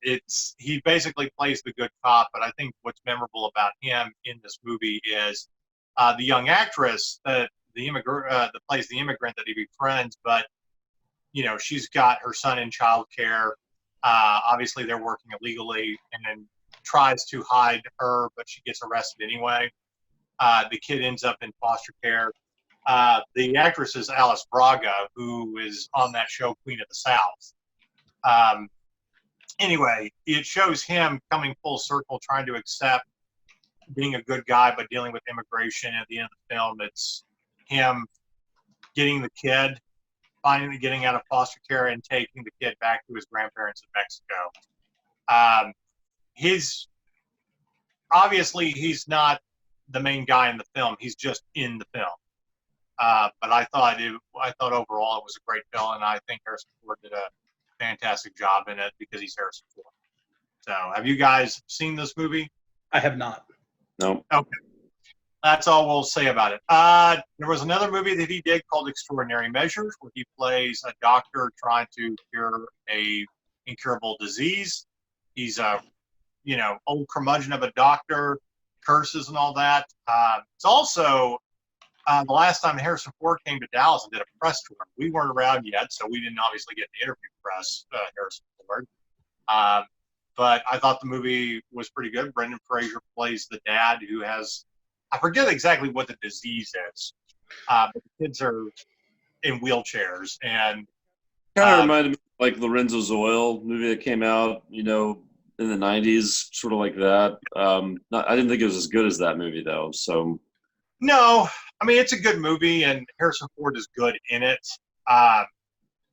he basically plays the good cop. But I think what's memorable about him in this movie is the young actress that plays the immigrant that he befriends. But you know, she's got her son in childcare. Obviously, they're working illegally, and then tries to hide her, but she gets arrested anyway. The kid ends up in foster care. The actress is Alice Braga, who is on that show Queen of the South. anyway, it shows him coming full circle, trying to accept being a good guy, but dealing with immigration. At the end of the film, it's him getting the kid, finally getting out of foster care and taking the kid back to his grandparents in Mexico. Obviously he's not the main guy in the film. He's just in the film. But I thought overall it was a great film, and I think Harrison Ford did a fantastic job in it because he's Harrison Ford. So, have you guys seen this movie? I have not. No. Okay. That's all we'll say about it. There was another movie that he did called Extraordinary Measures, where he plays a doctor trying to cure a incurable disease. He's a, old curmudgeon of a doctor, curses and all that. It's also the last time Harrison Ford came to Dallas and did a press tour. We weren't around yet, so we didn't obviously get to interview Harrison Ford. But I thought the movie was pretty good. Brendan Fraser plays the dad who has, I forget exactly what the disease is, but the kids are in wheelchairs. And Kind of reminded me of like Lorenzo's Oil movie that came out, in the 90s, sort of like that. I didn't think it was as good as that movie, though. So no, I mean, it's a good movie, and Harrison Ford is good in it. I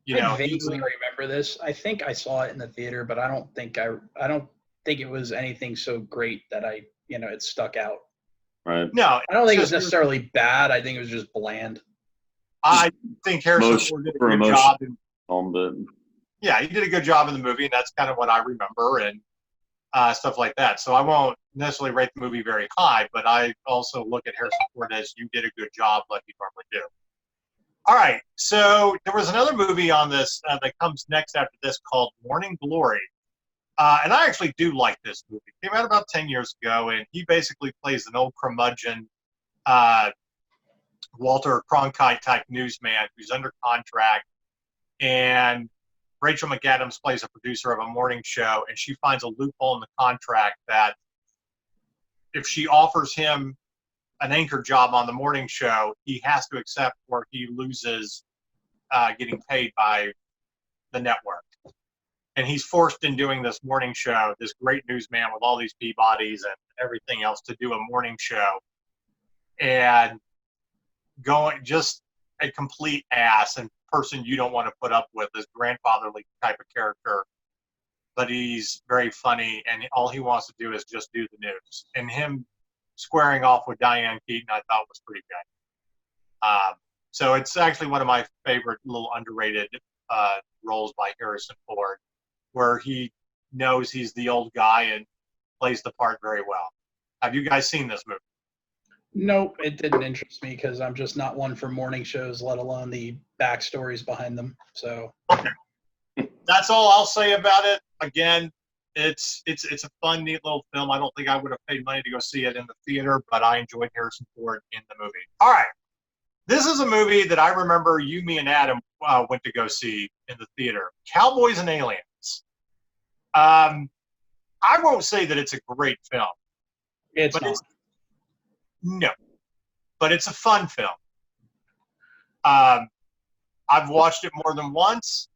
vaguely remember this. I think I saw it in the theater, but I don't think it was anything so great that it stuck out. right. No, I don't think it was necessarily bad. I think it was just bland. I think Harrison Ford did a good job. Yeah, he did a good job in the movie, and that's kind of what I remember and stuff like that. So I won't necessarily rate the movie very high, but I also look at Harrison Ford as you did a good job like you normally do. All right, so there was another movie on this that comes next after this called Morning Glory. And I actually do like this movie. It came out about 10 years ago, and he basically plays an old curmudgeon, Walter Cronkite-type newsman who's under contract, and Rachel McAdams plays a producer of a morning show, and she finds a loophole in the contract that if she offers him an anchor job on the morning show, he has to accept or he loses getting paid by the network. And he's forced in doing this morning show, this great newsman with all these Peabodys and everything else, to do a morning show. And going just a complete ass and person you don't want to put up with, this grandfatherly type of character. But he's very funny, and all he wants to do is just do the news. And him squaring off with Diane Keaton, I thought was pretty good. So it's actually one of my favorite little underrated roles by Harrison Ford, where he knows he's the old guy and plays the part very well. Have you guys seen this movie? Nope, it didn't interest me because I'm just not one for morning shows, let alone the backstories behind them. So okay. That's all I'll say about it. Again, it's a fun, neat little film. I don't think I would have paid money to go see it in the theater, but I enjoyed Harrison Ford in the movie. All right. This is a movie that I remember you, me, and Adam went to go see in the theater. Cowboys and Aliens. I won't say that it's a great film. it's not. No. But it's a fun film. I've watched it more than once.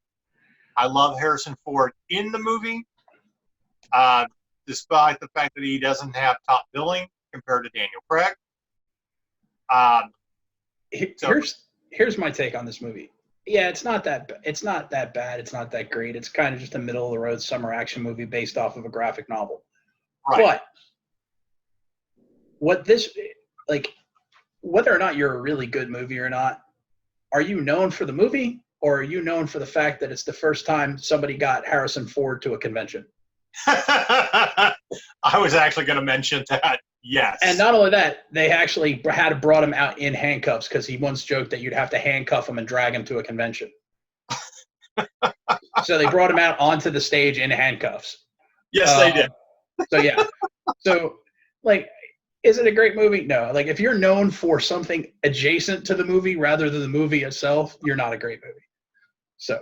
I love Harrison Ford in the movie, despite the fact that he doesn't have top billing compared to Daniel Craig. Here's my take on this movie. Yeah, it's not that bad. It's not that great. It's kind of just a middle of the road summer action movie based off of a graphic novel. Right. But whether or not you're a really good movie or not, are you known for the movie, or are you known for the fact that it's the first time somebody got Harrison Ford to a convention? I was actually going to mention that. Yes. And not only that, they actually had brought him out in handcuffs because he once joked that you'd have to handcuff him and drag him to a convention. So they brought him out onto the stage in handcuffs. Yes, they did. So, yeah. So, is it a great movie? No. If you're known for something adjacent to the movie rather than the movie itself, you're not a great movie. So.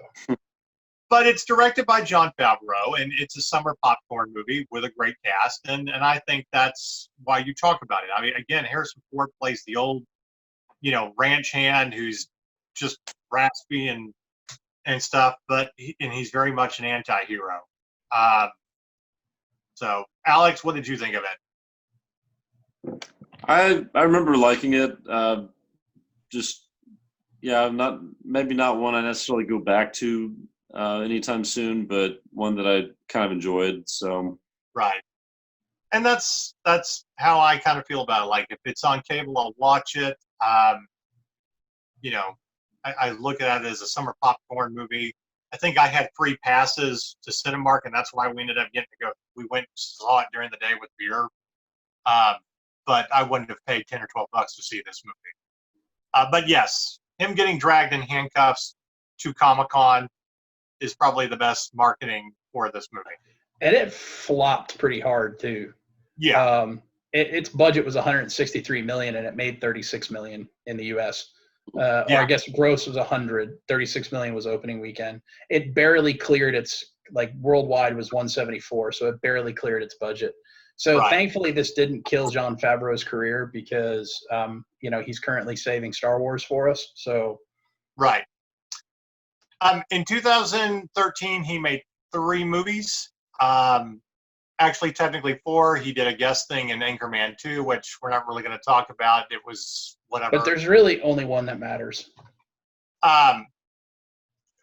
But it's directed by Jon Favreau, and it's a summer popcorn movie with a great cast, and I think that's why you talk about it. I mean, again, Harrison Ford plays the old, ranch hand who's just raspy and stuff, but he's very much an anti-hero. So, Alex, what did you think of it? I remember liking it. Just maybe not one I necessarily go back to anytime soon, but one that I kind of enjoyed. So Right. And that's how I kind of feel about it. Like, if it's on cable, I'll watch it. You know, I look at it as a summer popcorn movie. I think I had free passes to Cinemark, and that's why we ended up getting to go. We went and saw it during the day with beer. But I wouldn't have paid 10 or 12 bucks to see this movie. But yes, him getting dragged in handcuffs to Comic-Con is probably the best marketing for this movie. And it flopped pretty hard too. Yeah. Its budget was 163 million, and it made 36 million in the U.S. Or Yeah. I guess gross was 100. 36 million was opening weekend. It barely cleared its, like, worldwide was 174, so it barely cleared its budget. So Right. thankfully, this didn't kill Jon Favreau's career because he's currently saving Star Wars for us. So Right. In 2013, he made 3 movies. Actually, technically 4. He did a guest thing in Anchorman 2, which we're not really going to talk about. It was whatever. but there's really only one that matters.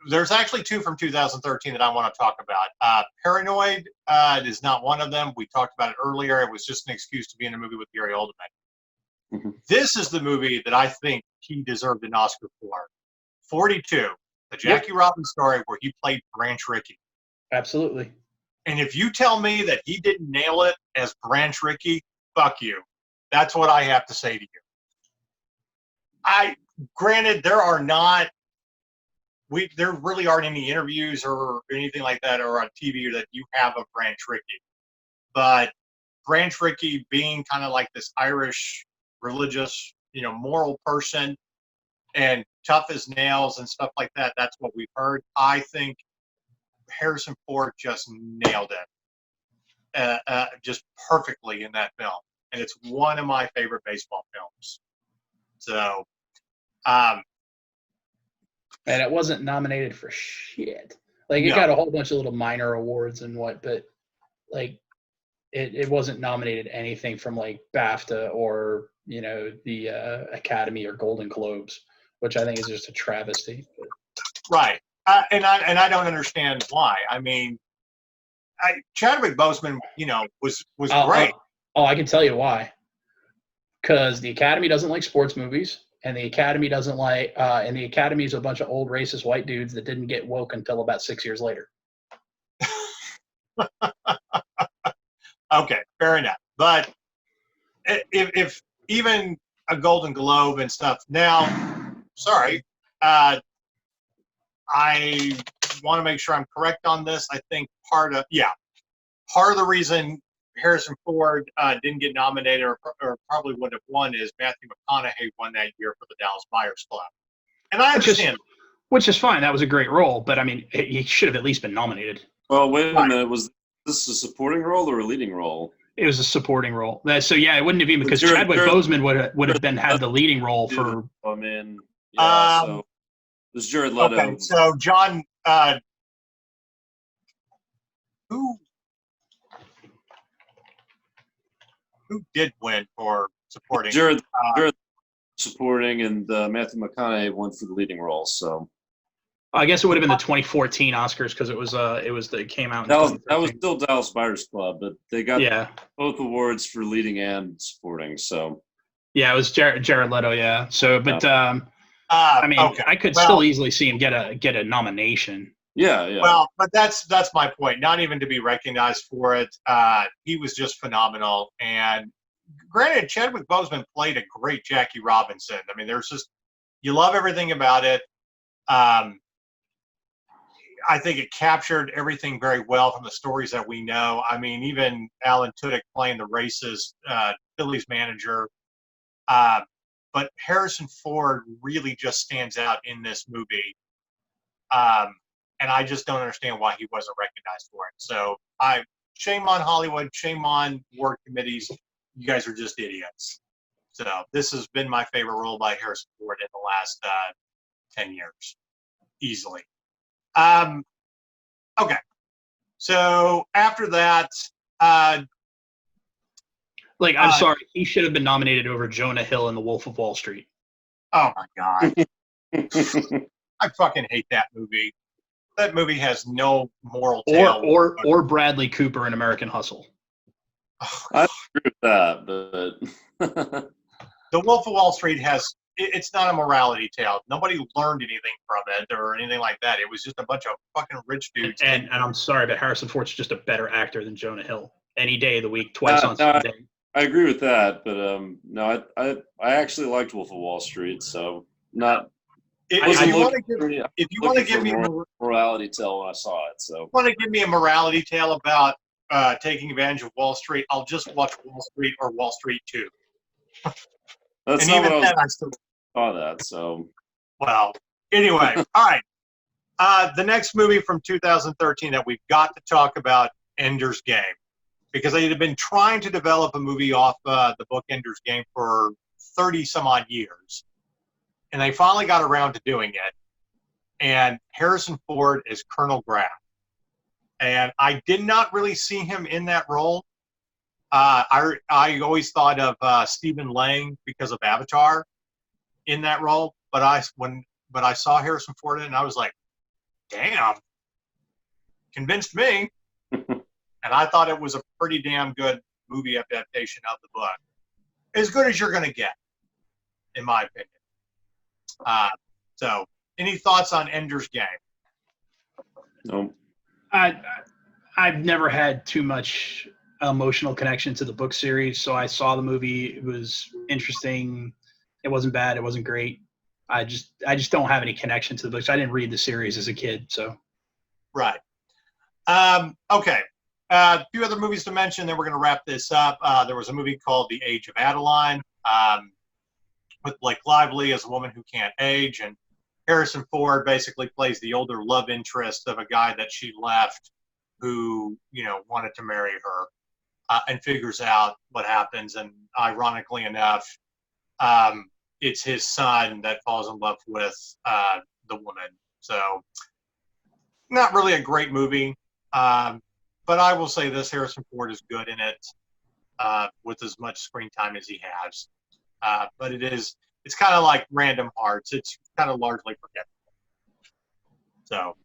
There's actually 2 from 2013 that I want to talk about. Paranoid is not one of them. We talked about it earlier. It was just an excuse to be in a movie with Gary Oldman. Mm-hmm. This is the movie that I think he deserved an Oscar for. 42, the Jackie Robinson story where he played Branch Rickey. Absolutely. And if you tell me that he didn't nail it as Branch Rickey, fuck you. That's what I have to say to you. Granted, there really aren't any interviews or anything like that or on TV that you have of Branch Rickey. But Branch Rickey being kind of like this Irish, religious, moral person and tough as nails and stuff like that, that's what we've heard. I think Harrison Ford just nailed it just perfectly in that film. And it's one of my favorite baseball films. So, and it wasn't nominated for shit. Like, it No. got a whole bunch of little minor awards and but like it wasn't nominated anything from like BAFTA or the Academy or Golden Globes, which I think is just a travesty. Right. And I don't understand why. I mean, Chadwick Boseman, was great. I can tell you why. Because the Academy doesn't like sports movies, and the Academy doesn't like, and the Academy is a bunch of old racist white dudes that didn't get woke until about 6 years later. Okay, fair enough. But if even a Golden Globe and stuff now, sorry, I want to make sure I'm correct on this. I think part of the reason Harrison Ford didn't get nominated or probably would have won is Matthew McConaughey won that year for the Dallas Buyers Club. And I understand. Which is fine. That was a great role, but I mean, he should have at least been nominated. Well, wait a minute. Was this a supporting role or a leading role? It was a supporting role. So yeah, it wouldn't have even because Chadwick Boseman would have had the leading role for. I mean, yeah. So it was Jared Leto. Okay, so John, who did win for supporting? Jared supporting, and Matthew McConaughey won for the leading role. So I guess it would have been the 2014 Oscars because it came out. That was still Dallas Buyers Club, but they got both awards for leading and supporting. So yeah, it was Jared Leto. Yeah. So, but I mean, okay. I could still easily see him get a nomination. Yeah. Well, but that's my point. Not even to be recognized for it. He was just phenomenal. And granted, Chadwick Boseman played a great Jackie Robinson. I mean, you love everything about it. I think it captured everything very well from the stories that we know. I mean, even Alan Tudyk playing the racist Phillies manager. But Harrison Ford really just stands out in this movie. And I just don't understand why he wasn't recognized for it. So shame on Hollywood, shame on work committees. You guys are just idiots. So this has been my favorite role by Harrison Ford in the last 10 years, easily. Okay. So after that, I'm sorry, he should have been nominated over Jonah Hill in The Wolf of Wall Street. oh my God, I fucking hate that movie. That movie has no moral tale. Or Bradley Cooper in American Hustle. Oh, I agree with that, but The Wolf of Wall Street it's not a morality tale. Nobody learned anything from it or anything like that. It was just a bunch of fucking rich dudes. And I'm sorry, but Harrison Ford's just a better actor than Jonah Hill. Any day of the week, twice on Sunday. I agree with that, but no, I actually liked Wolf of Wall Street, so not. If you want to give me a morality tale when I saw it, so want to give me a morality tale about taking advantage of Wall Street, I'll just watch Wall Street or Wall Street 2. that's And not even what then, I I still. saw that. So Well, anyway, all right. The next movie from 2013 that we've got to talk about, Ender's Game, because they had been trying to develop a movie off the book Ender's Game for 30 some odd years, and they finally got around to doing it. And Harrison Ford is Colonel Graff, and I did not really see him in that role. I always thought of Stephen Lang because of Avatar in that role, but I saw Harrison Ford in it, and I was like, damn, convinced me. And I thought it was a pretty damn good movie adaptation of the book. As good as you're going to get, in my opinion. So, any thoughts on Ender's Game? no. I've never had too much emotional connection to the book series, so I saw the movie. It was interesting. It wasn't bad. It wasn't great. I just don't have any connection to the books. I didn't read the series as a kid, so. Right. Okay. A few other movies to mention, then we're going to wrap this up. There was a movie called The Age of Adeline with Blake Lively as a woman who can't age, and Harrison Ford basically plays the older love interest of a guy that she left who, wanted to marry her and figures out what happens. And ironically enough, it's his son that falls in love with the woman. So not really a great movie. But I will say this, Harrison Ford is good in it with as much screen time as he has. But it's kind of like Random Hearts. It's kind of largely forgettable. So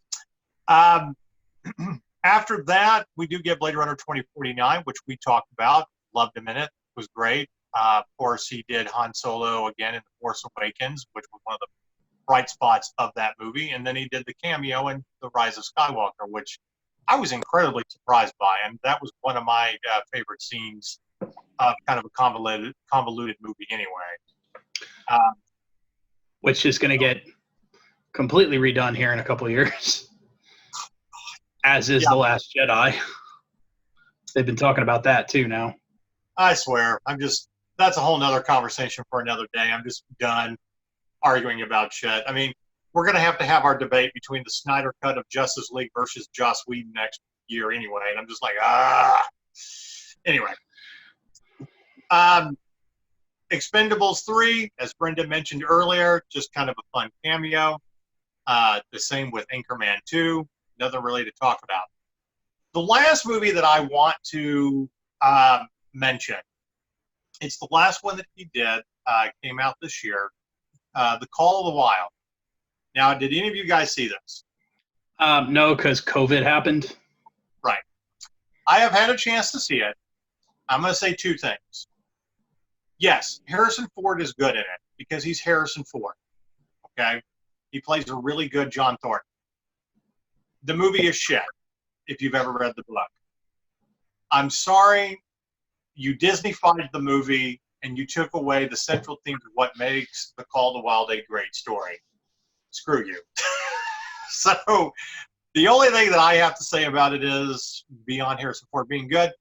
after that, we do get Blade Runner 2049, which we talked about. Loved him in it. Was great. Of course, he did Han Solo again in The Force Awakens, which was one of the bright spots of that movie. And then he did the cameo in The Rise of Skywalker, which I was incredibly surprised by, and that was one of my favorite scenes of kind of a convoluted movie anyway. Which is going to get completely redone here in a couple of years, as is The Last Jedi. They've been talking about that too now. I swear, that's a whole nother conversation for another day. I'm just done arguing about shit. I mean, we're going to have our debate between the Snyder Cut of Justice League versus Joss Whedon next year anyway. And I'm just like, Anyway. Expendables 3, as Brenda mentioned earlier, just kind of a fun cameo. The same with Anchorman 2. Nothing really to talk about. The last movie that I want to mention, it's the last one that he did, came out this year, The Call of the Wild. Now, did any of you guys see this? No, because COVID happened. Right. I have had a chance to see it. I'm going to say two things. Yes, Harrison Ford is good in it because he's Harrison Ford. Okay? He plays a really good John Thornton. The movie is shit, if you've ever read the book. I'm sorry, you Disney-fied the movie and you took away the central theme of what makes The Call of the Wild a great story. Screw you. So the only thing that I have to say about it is, beyond Harrison Ford being good,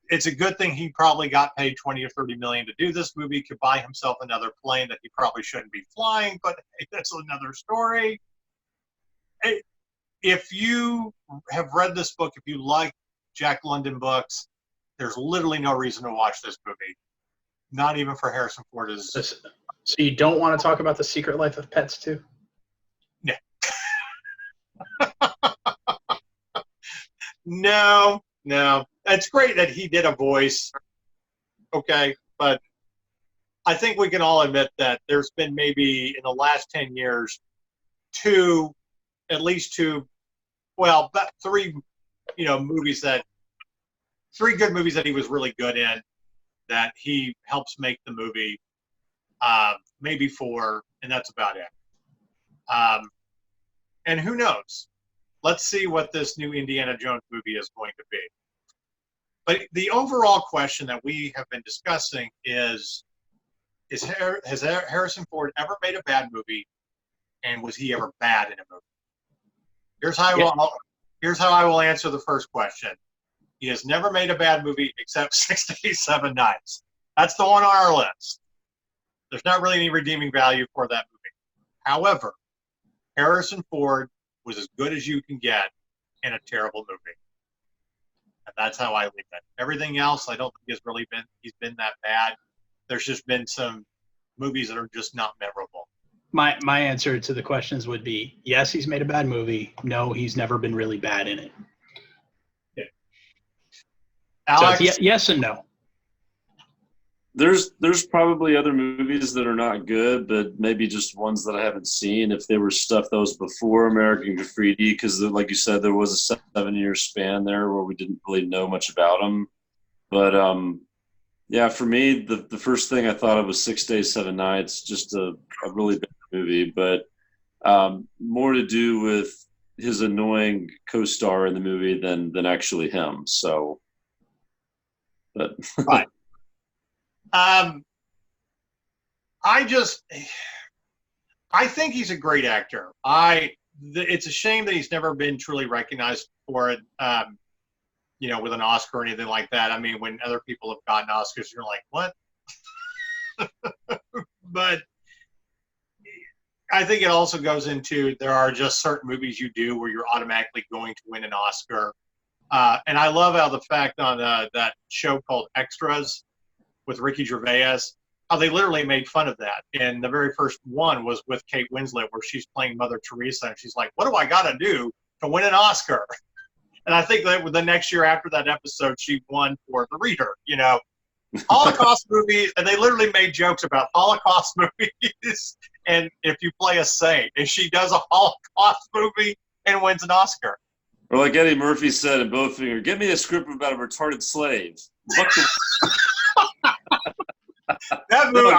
it's a good thing he probably got paid $20 or $30 million to do this movie, could buy himself another plane that he probably shouldn't be flying, but hey, that's another story. If you have read this book, if you like Jack London books, there's literally no reason to watch this movie. Not even for Harrison Ford. So you don't want to talk about The Secret Life of Pets too? No. It's great that he did a voice. Okay, but I think we can all admit that there's been maybe in the last 10 years, at least two, well, about three, three good movies that he was really good in that he helps make the movie. Maybe four, and that's about it. And who knows? Let's see what this new Indiana Jones movie is going to be. But the overall question that we have been discussing is has Harrison Ford ever made a bad movie, and was he ever bad in a movie? Here's how I will answer the first question. He has never made a bad movie except 6 Days, 7 Nights. That's the one on our list. There's not really any redeeming value for that movie. Hehowever, Harrison Ford was as good as you can get in a terrible movie. And that's how I leave it. Everything else, I don't think he's been that bad. There's just been some movies that are just not memorable. My answer to the questions would be yes, he's made a bad movie. No, he's never been really bad in it. Yeah. Alex? So yes and no. There's probably other movies that are not good, but maybe just ones that I haven't seen. If there was stuff that was before American Graffiti, because like you said, there was a 7-year span there where we didn't really know much about them. But yeah, for me, the first thing I thought of was 6 Days, 7 Nights, just a really bad movie, but more to do with his annoying co-star in the movie than actually him. So, but right. I think he's a great actor. It's a shame that he's never been truly recognized for it, with an Oscar or anything like that. I mean, when other people have gotten Oscars, you're like, what? But I think it also goes into there are just certain movies you do where you're automatically going to win an Oscar. And I love how the fact on that show called Extras with Ricky Gervais, how they literally made fun of that. And the very first one was with Kate Winslet, where she's playing Mother Teresa, and she's like, what do I got to do to win an Oscar? And I think that the next year after that episode, she won for The Reader, Holocaust movies, and they literally made jokes about Holocaust movies, and if you play a saint, and she does a Holocaust movie and wins an Oscar. Or like Eddie Murphy said in Bowfinger, give me a script about a retarded slave. That movie,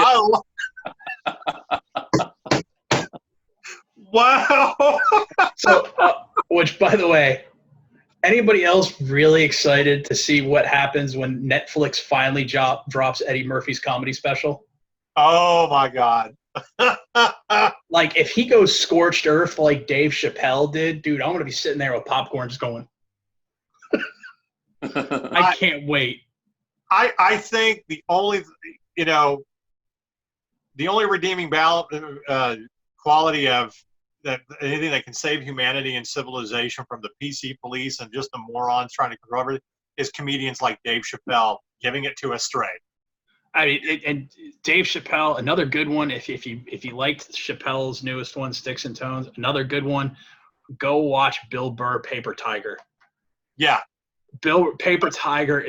wow. So, which, by the way, anybody else really excited to see what happens when Netflix finally drops Eddie Murphy's comedy special? Oh, my God. Like, if he goes scorched earth like Dave Chappelle did, dude, I'm going to be sitting there with popcorn just going, I can't wait. I think the only redeeming quality of that, anything that can save humanity and civilization from the PC police and just the morons trying to control everything, is comedians like Dave Chappelle giving it to us straight. I mean, and Dave Chappelle, another good one. If you liked Chappelle's newest one, Sticks and Stones, another good one. Go watch Bill Burr, Paper Tiger. Yeah, Paper Tiger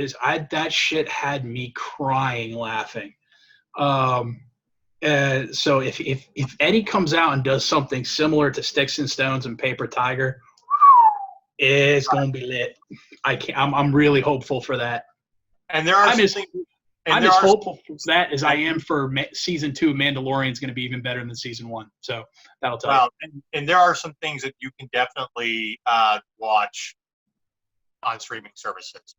that shit had me crying laughing. So if Eddie comes out and does something similar to Sticks and Stones and Paper Tiger, it's gonna be lit. I'm really hopeful for that. And there are I'm as hopeful for that as I am for season 2. Mandalorian is going to be even better than season 1. So that'll tell you. And there are some things that you can definitely watch on streaming services.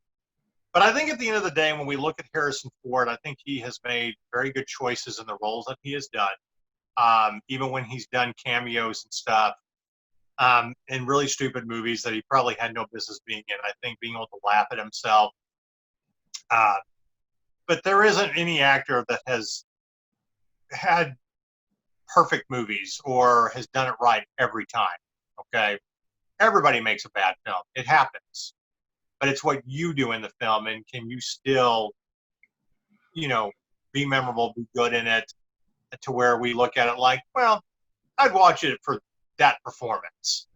But I think at the end of the day, when we look at Harrison Ford, I think he has made very good choices in the roles that he has done. Even when he's done cameos and stuff in really stupid movies that he probably had no business being in. I think being able to laugh at himself. But there isn't any actor that has had perfect movies or has done it right every time. Okay? Everybody makes a bad film. It happens. But it's what you do in the film, and can you still, be memorable, be good in it, to where we look at it like, well, I'd watch it for that performance.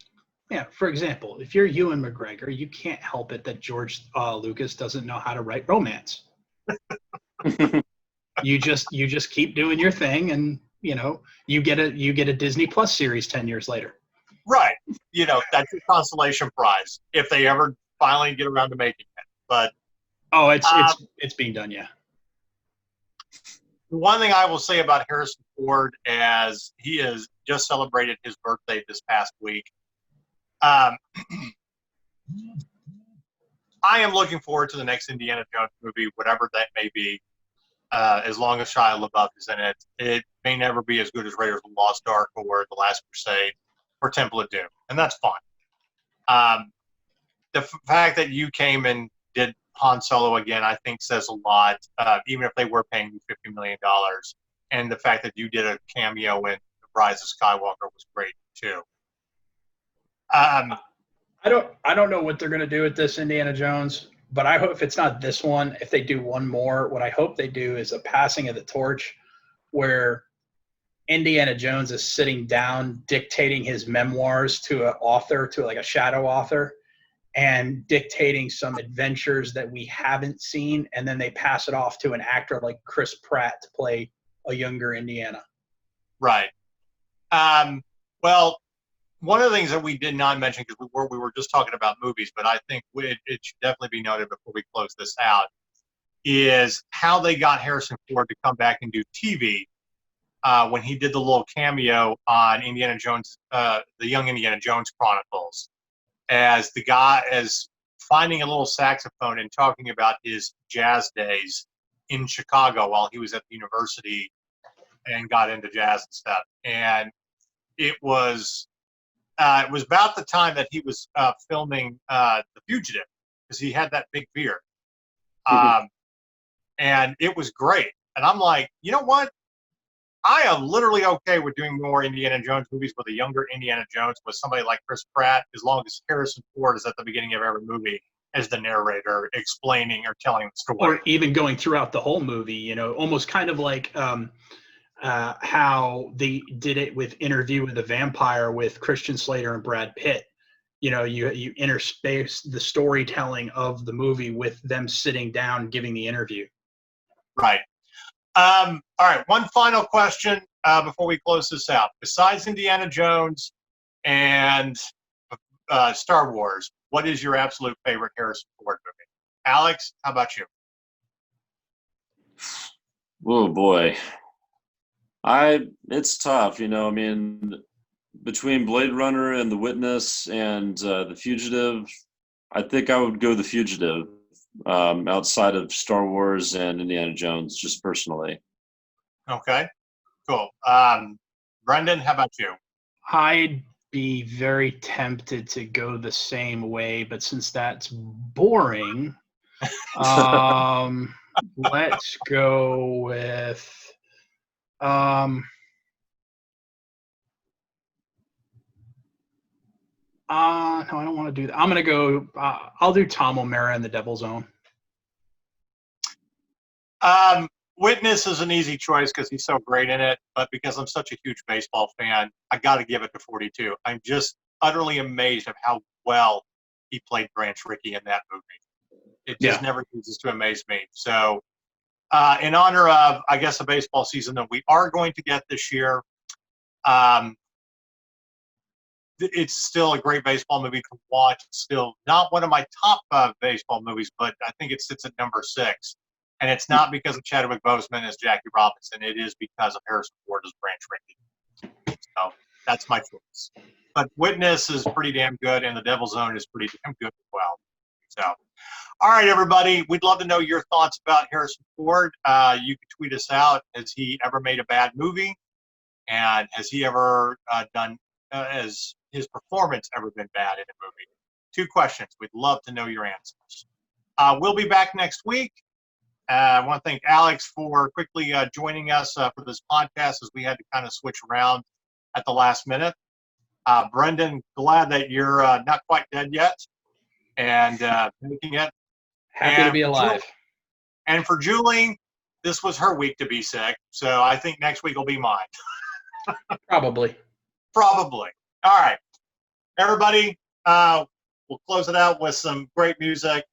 Yeah, for example, if you're Ewan McGregor, you can't help it that George Lucas doesn't know how to write romance. You just keep doing your thing, and you get a Disney Plus series 10 years later. Right. That's your consolation prize if they ever finally get around to making it. But it's being done, yeah. the one thing I will say about Harrison Ford, as he has just celebrated his birthday this past week, I am looking forward to the next Indiana Jones movie, whatever that may be. As long as Shia LaBeouf is in it, it may never be as good as Raiders of the Lost Ark or The Last Crusade or Temple of Doom, and that's fine. The fact that you came and did Han Solo again, I think says a lot, even if they were paying you $50 million. And the fact that you did a cameo in Rise of Skywalker was great, too. I don't know what they're going to do with this Indiana Jones, but I hope if it's not this one, if they do one more, what I hope they do is a passing of the torch where Indiana Jones is sitting down dictating his memoirs to an author, to like a shadow author, and dictating some adventures that we haven't seen, and then they pass it off to an actor like Chris Pratt to play a younger Indiana. Right. Well, one of the things that we did not mention, because we were just talking about movies, but I think it should definitely be noted before we close this out, is how they got Harrison Ford to come back and do TV when he did the little cameo on Indiana Jones, the Young Indiana Jones Chronicles, as the guy as finding a little saxophone and talking about his jazz days in Chicago while he was at the university and got into jazz and stuff. And it was about the time that he was filming The Fugitive, because he had that big beard. And it was great. And I'm like, you know what? I am literally okay with doing more Indiana Jones movies with a younger Indiana Jones with somebody like Chris Pratt, as long as Harrison Ford is at the beginning of every movie as the narrator, explaining or telling the story. Or even going throughout the whole movie, almost kind of like how they did it with Interview with the Vampire with Christian Slater and Brad Pitt. You interspace the storytelling of the movie with them sitting down giving the interview. Right. All right. One final question before we close this out. Besides Indiana Jones and Star Wars, what is your absolute favorite Harrison Ford movie? Alex, how about you? Oh boy. It's tough, between Blade Runner and The Witness and The Fugitive, I think I would go The Fugitive, outside of Star Wars and Indiana Jones, just personally. Okay, cool. Brendan, how about you? I'd be very tempted to go the same way, but since that's boring, let's go with no, I don't want to do that. I'm going to go, I'll do Tom O'Mara in The Devil's Own. Witness is an easy choice because he's so great in it, but because I'm such a huge baseball fan, I got to give it to 42. I'm just utterly amazed at how well he played Branch Rickey in that movie. It just never ceases to amaze me. So, in honor of, I guess, a baseball season that we are going to get this year, it's still a great baseball movie to watch. It's still not one of my top baseball movies, but I think it sits at number 6. And it's not because of Chadwick Boseman as Jackie Robinson. It is because of Harrison Ford as Branch Rickey. So that's my choice. But Witness is pretty damn good, and The Devil's Own is pretty damn good as well. So, all right, everybody. We'd love to know your thoughts about Harrison Ford. You can tweet us out. Has he ever made a bad movie? And has he ever has his performance ever been bad in a movie? 2 questions. We'd love to know your answers. We'll be back next week. I want to thank Alex for quickly joining us for this podcast, as we had to kind of switch around at the last minute. Brendan, glad that you're not quite dead yet and making it. Happy to be alive. And for Julie, this was her week to be sick, so I think next week will be mine. Probably. All right. Everybody, We'll close it out with some great music.